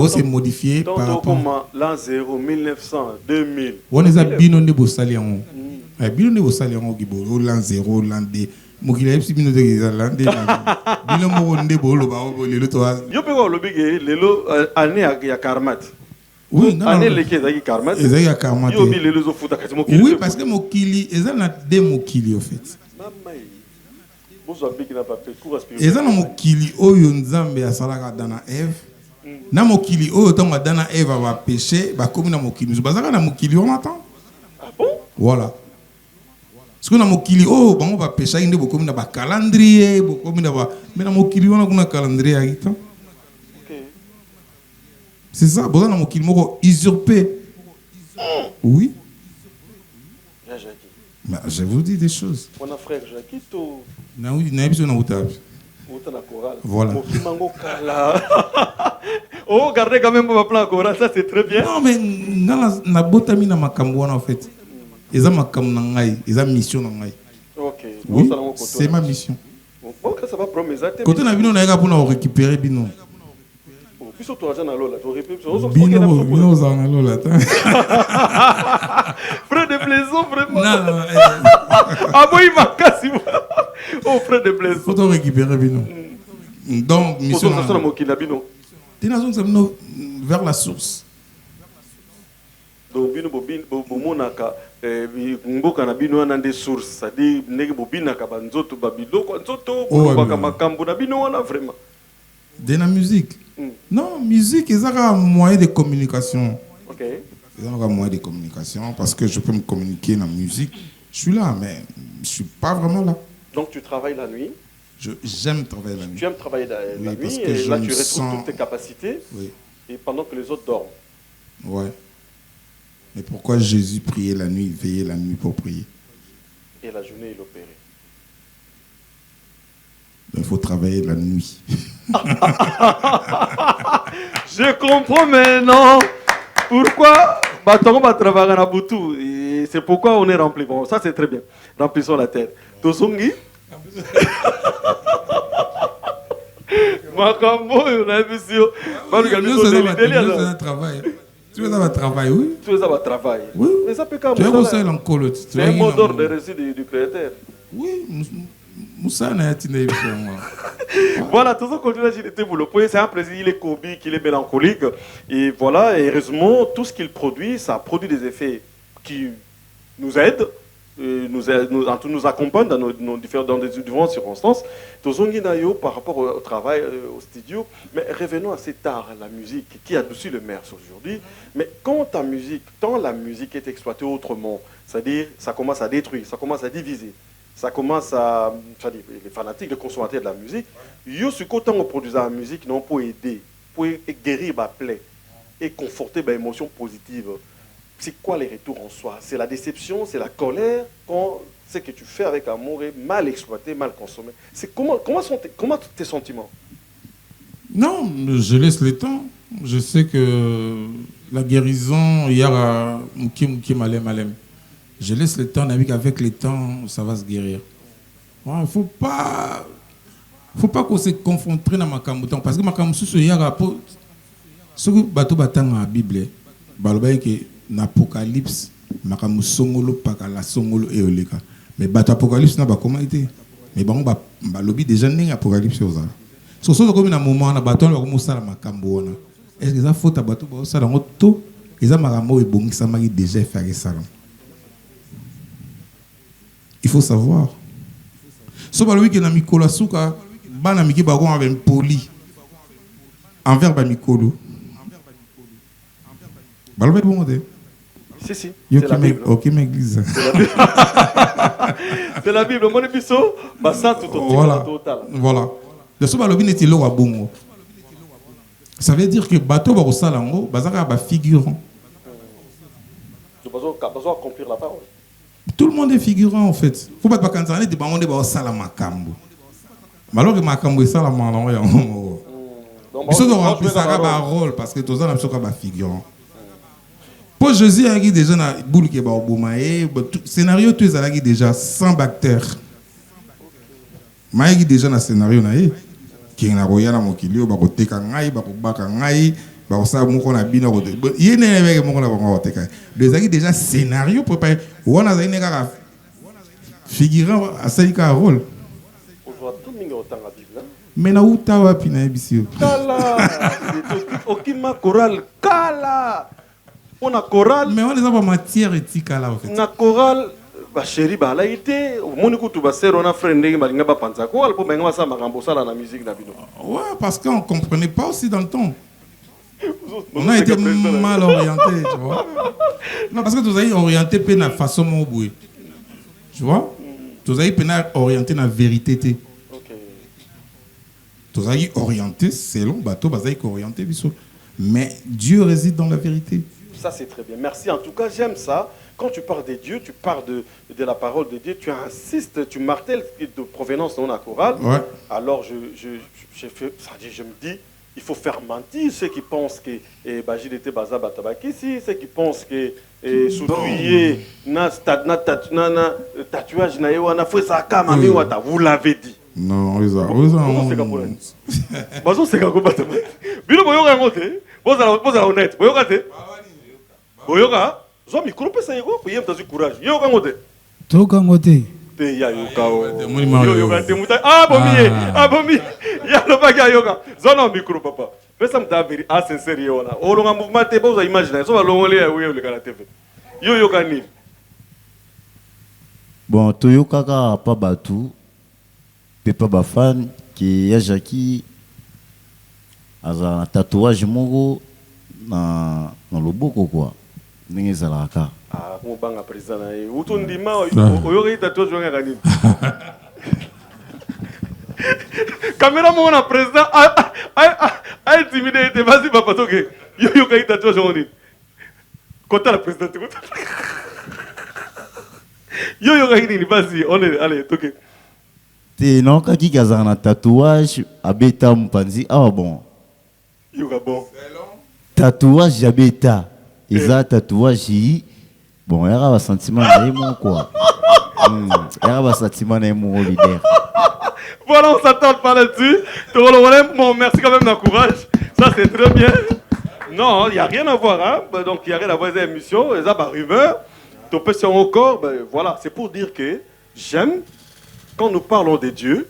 c'est modifié par rapport à l'an 0, 1900, 2000. On est à binonde bossalion. Binonde bossalion qui bo l'an 0, l'an 2. Mokila epsi binonde l'an 2. Binombo nde bolo ba le to. Yo pe ko lo bige lelo année ya karmat. Oui, année les qui karma. Ezaki karma. Yo mi les futa kati mokili. Oui, parce que mokili, ezali na de mokili au fait. Eza na mokili oyo Nzambe asalaka dana Eve. Na mokili oyo tonga dana Eve va péché, ba komi na mokili. Bazaka na mokili on attend. Ah bon? Voilà. Parce que na mokili oyo bango ba péché inde bokomi na ba calendrier, bokomi na ba mais na mokili wana kuna calendrier akita. OK. C'est ça, boza na mokili moko usurpé. Oui. Ya Jackie. Mais je vous dis des choses. Mon frère Jackie to Na oui, na biso na utabi. Voilà. Oh, gardez quand même mon plan choral, ça c'est très bien. Non, mais na botami na makambo wana en fait. Eza makambo na ngai, eza mission na ngai. OK. Oui, c'est ma mission. Bon, ça va promettre. Côté na bino na yaka pour na récupérer bino. Biso to aja na lola, to récupérer. Bino za na lola ta. Frère de plaisir vraiment. Non. Ah bon, il m'a cassé. Oh, frère de plaisir. Faut to récupérer bino. Donc mission na bino. Tinazon ça bino vers la source. Donc bino bomonaka mboka na bino wana nde source, c'est-à-dire ndenge bobinaka banzoto babiloko nzoto bobaka makambo na bino wana vraiment. De la musique. Non, musique est un moyen de communication. OK. C'est un moyen de communication parce que je peux me communiquer dans la musique. Je suis là, mais je suis pas vraiment là. Donc tu travailles la nuit? J'aime travailler la nuit. Tu aimes travailler la nuit parce que et là tu retrouves toutes tes capacités. Oui. Et pendant que les autres dorment. Ouais. Mais pourquoi Jésus priait la nuit, veillait la nuit pour prier? Et la journée il opérait. Il faut travailler la nuit. Je comprends maintenant pourquoi on va travailler à Boutou. Et c'est pourquoi on est rempli. Bon, ça c'est très bien. Remplissons la terre. Tosongi. Makambo, on a vu sur. C'est un travail. Tu veux avoir travail, oui. Tu veux avoir travail. Oui. Mais ça peut quand même. Tu es un colo. C'est un mot d'ordre de récit du Créateur. Oui. Moussa n'a pas été Voilà, tout ça continue à dire c'est un président, il est comique, il est mélancolique. Et voilà, et heureusement, tout ce qu'il produit, ça produit des effets qui nous aident, nous accompagnent dans nos différentes circonstances. Par rapport au travail, au studio, mais revenons à cet art, la musique, qui adoucit le merce aujourd'hui. Mais quand la musique est exploitée autrement, c'est-à-dire ça commence à détruire, ça commence à diviser, ça commence à... les fanatiques, les consommateurs de la musique, yo ce qu'autant on produit la musique, non pour aider, pour guérir ma plaie et conforter ma émotion positive. C'est quoi les retours en soi? C'est la déception, c'est la colère quand ce que tu fais avec amour est mal exploité, mal consommé. C'est comment tes sentiments? Non, je laisse le temps. Je sais que la guérison, il y a malem. Je laisse le temps, avec le temps, ça va se guérir. Il ne faut pas qu'on se confronte dans ma camouton. Parce que ma camouton, il y a rapport. Ce que bateau battant dans la Bible, l'Apocalypse, ma camouton songolo, pas la songolo et oleka. Mais bateau Apocalypse n'a pas comment été. Mais bon, lobby déjà n'est Apocalypse aux arts. Ce sont comme un moment, on a bateau, on a ça ma camouton. Est-ce que ça faut à bateau, ça dans auto, ils ont maramo et bon, ça m'a déjà fait ça. Il faut savoir. So balobi ke na mikolo suka bana miki bago avec poli envers ba mikolo. Balobi bon de. Si. C'est la Bible. OK m'église. C'est la Bible. Mon épisode basa tout total. Voilà. Le so balobi neti lo wa bongo. Ça veut dire que bateau ba kosala ngo bazaka ba figurant. Tu besoin accomplir la parole. Tout le monde est figurant en fait. Faut pas quand on est de on est ba sala makambo. Malheureusement makambo est sala mango ya ngo. Donc ils sont remplis ça ba rôle parce que tous ça n'a pas figurant. Pour Jésus a déjà na boule ke ba obomae, scénario tu es allé déjà sans acteurs. Maïgi déjà na scénario na ye. Ki na roya na mokilio ba ko teka ngai ba ko baka ngai. Bah ça mon qu'on a bien rodé il n'est avec mon qu'on a vraiment rodé des amis déjà scénario préparé on a une gars figurant à ça il a rôle on voit tout le monde autant la Bible mais na où t'as wapi na ebisio kala okima choral kala On a chorale. Mais on les a pas matière éthique là en fait. Na chorale, bah chérie, bah là été. Monique tu vas ser on a frère ndenge balinga ba panzako. Alpo benga ba sa makambo sala na musique na bino. Ouais, parce qu'on comprenait pas aussi dans le temps. On a été mal orienté, tu vois. Non, parce que tu as orienté pe na façon mo boué. Tu vois? Tu as orienté na vérité. OK. Tu as orienté selon bateau, bazaï orienté biso. Mais Dieu réside dans la vérité. Ça, c'est très bien. Merci. En tout cas, j'aime ça. Quand tu parles de Dieu, tu parles de la parole de Dieu, tu insistes, tu martèles de provenance non chorale. Ouais. Alors, je me dis, il faut faire mentir ceux qui pensent que Bajil était Baza Batabaki, ceux qui pensent que Soutouye, tatouage, vous l'avez dit. Non, c'est honnête. Boyoka, zo micro pesa yego, pour yem tazu courage. Yo kangote. To kangote. Te ya yoka o. Yo yoka te muta. Ah bomi. Ya no baga yoka. Zo no micro papa. Pesa mta veri a sincere yo na. O longa mouvement te boza imaginer. So ba longole ya we le kana TV. Yo yoka ni. Bon, Toyoka ka pa batu. Pepa ba fan qui ya Jackie aza tatouage moko na loboko quoi. Ningezalaka. Ah, mo banga président na ye. Uto ndima oyoka itato jonga kanini. Caméra mon na président a intimidé te vas-y papa toke. Yoka itato jonga. Kota la président te kota. Yoka ini vas-y, on est allez toke. Te non kaki kazana tatouage abeta mpanzi. Ah bon. Yoka bon. Tatouage abeta. Isa tatouage bon, il y a un sentiment d'amour quoi. Il y a un sentiment d'amour leader. Voilà, on s'attend pas là-dessus. Bon, merci quand même d'un courage. Ça c'est très bien. Non, il n'y a rien à voir. Hein? Donc il n'y a rien à voir avec les émissions. Les abats rumeurs. Ton petit encore, voilà, c'est pour dire que j'aime quand nous parlons de Dieu,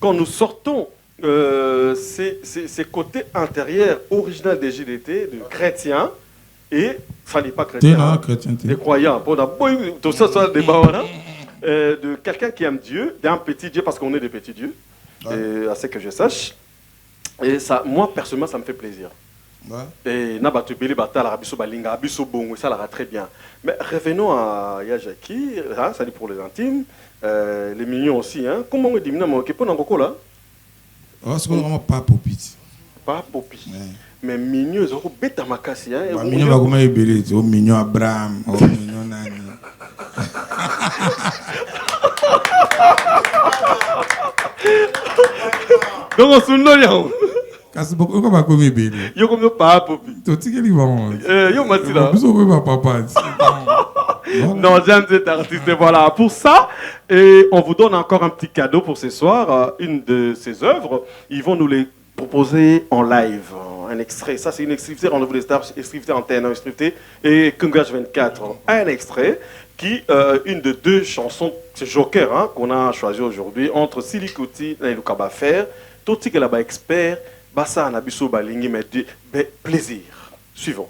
quand nous sortons ces côtés intérieurs originaux des JDT, de chrétiens. Et ça n'est pas chrétien, des croyants, de quelqu'un qui aime Dieu, d'un petit Dieu, parce qu'on est des petits dieux, à ce que je sache. Et ça, moi, personnellement, ça me fait plaisir. Et Nabatubeli Bata, l'Arabiso Balinga, Abiso Bongo, ça l'ira très bien. Mais revenons à Yajaki, ça dit pour les intimes, les mignons aussi. Hein. Comment on dit, non, qui est pas dans le là? C'est vraiment pas popit. Pas popit. Mais mignon, ils ont bêta makasi. Mignon va comment il belé, oh mignon Abraham, oh mignon Nani. Donc on se nomme. Kasi beaucoup comment comme il belé. Yo comme pas popi. Toi tu qu'est-ce qu'il va? Yo m'a dit là. Vous savez pas papa. Non, j'aime cet artiste. Voilà, pour ça, et on vous donne encore un petit cadeau pour ce soir, une de ses œuvres. Ils vont nous les proposer en live, un extrait. Ça, c'est une exclusivité, Rendez-vous des Stars, exclusivité Antenne, exclusivité, et Kungage 24, un extrait qui, une de deux chansons, c'est Joker, hein, qu'on a choisi aujourd'hui, entre Silikoti et Lukaba Fer, Toti que là-bas expert, Bassa Nabiso Balingi, mais plaisir. Suivons.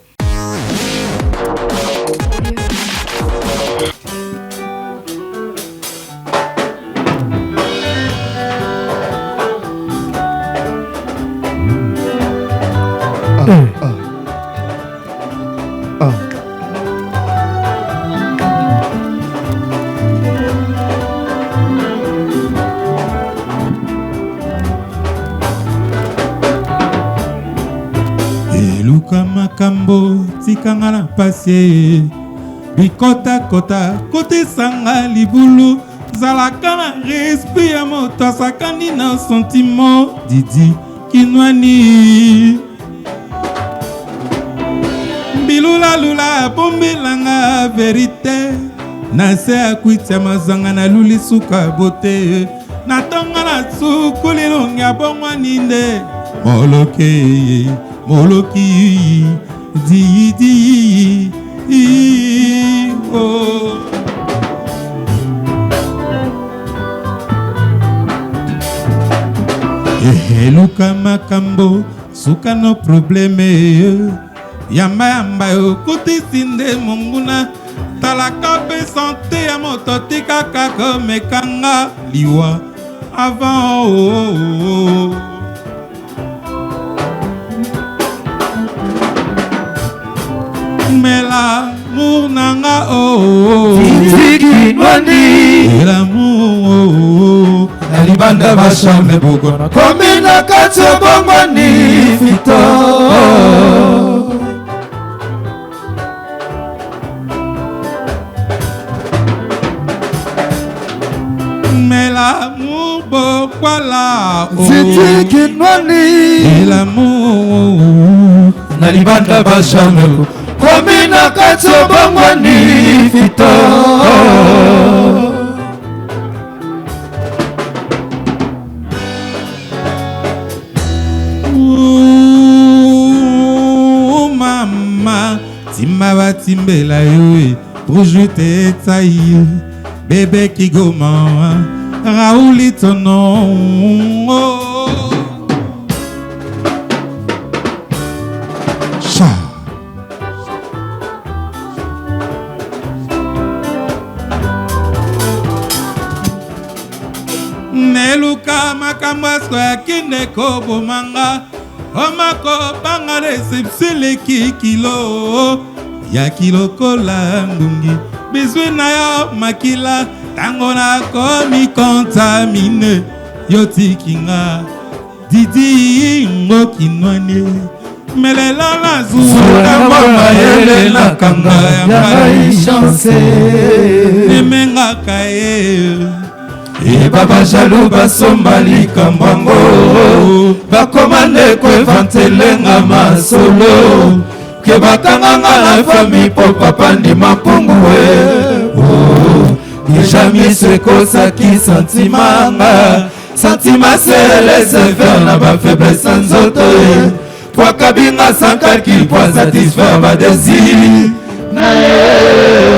Eluka makambo tikanga na pasie bikota kota kote sanga libulu zalaka na respect ya moto asakani na sentiment didi kinwani bilula lula bombelanga verite na se akwitya mazanga na luli suka bote na tonga na sukulilongi ya bongwani nde moloke moloki di oh eluka makambo suka no probleme yamba yamba yo kutisi nde monguna talaka pe sante ya moto tikaka komekanga liwa avant mais l'amour nanga Tiki Nwani et l'amour Nalibanda bashambe bugona Komina kati obongwani fito mais l'amour bokwala Tiki Nwani et l'amour Nalibanda bashambe bugona Komina kati obongwani fito Mama Timba batimbela yo Bonjour te taille Bébé Kigoma Raouli ton nom Cha Neluka makambasko ya kinde kobo manga Omako banga reception kilo ya kilokola ngungi Biswi na yo makila Tango na komi kontamine Yotikinga Didi ngoki nwani Melela la zuwa mama ele na kanga ya chance Nemenga kaye Baba jalou basomba likambango bakomande kwevantelenga masolo ke bakanganga na fami po papa ndima mpunguwe jamais sekosaki sentimanga sentima selese faire na bafaiblesse nzoto po kabinga sans calcul po satisfaire badésir na ye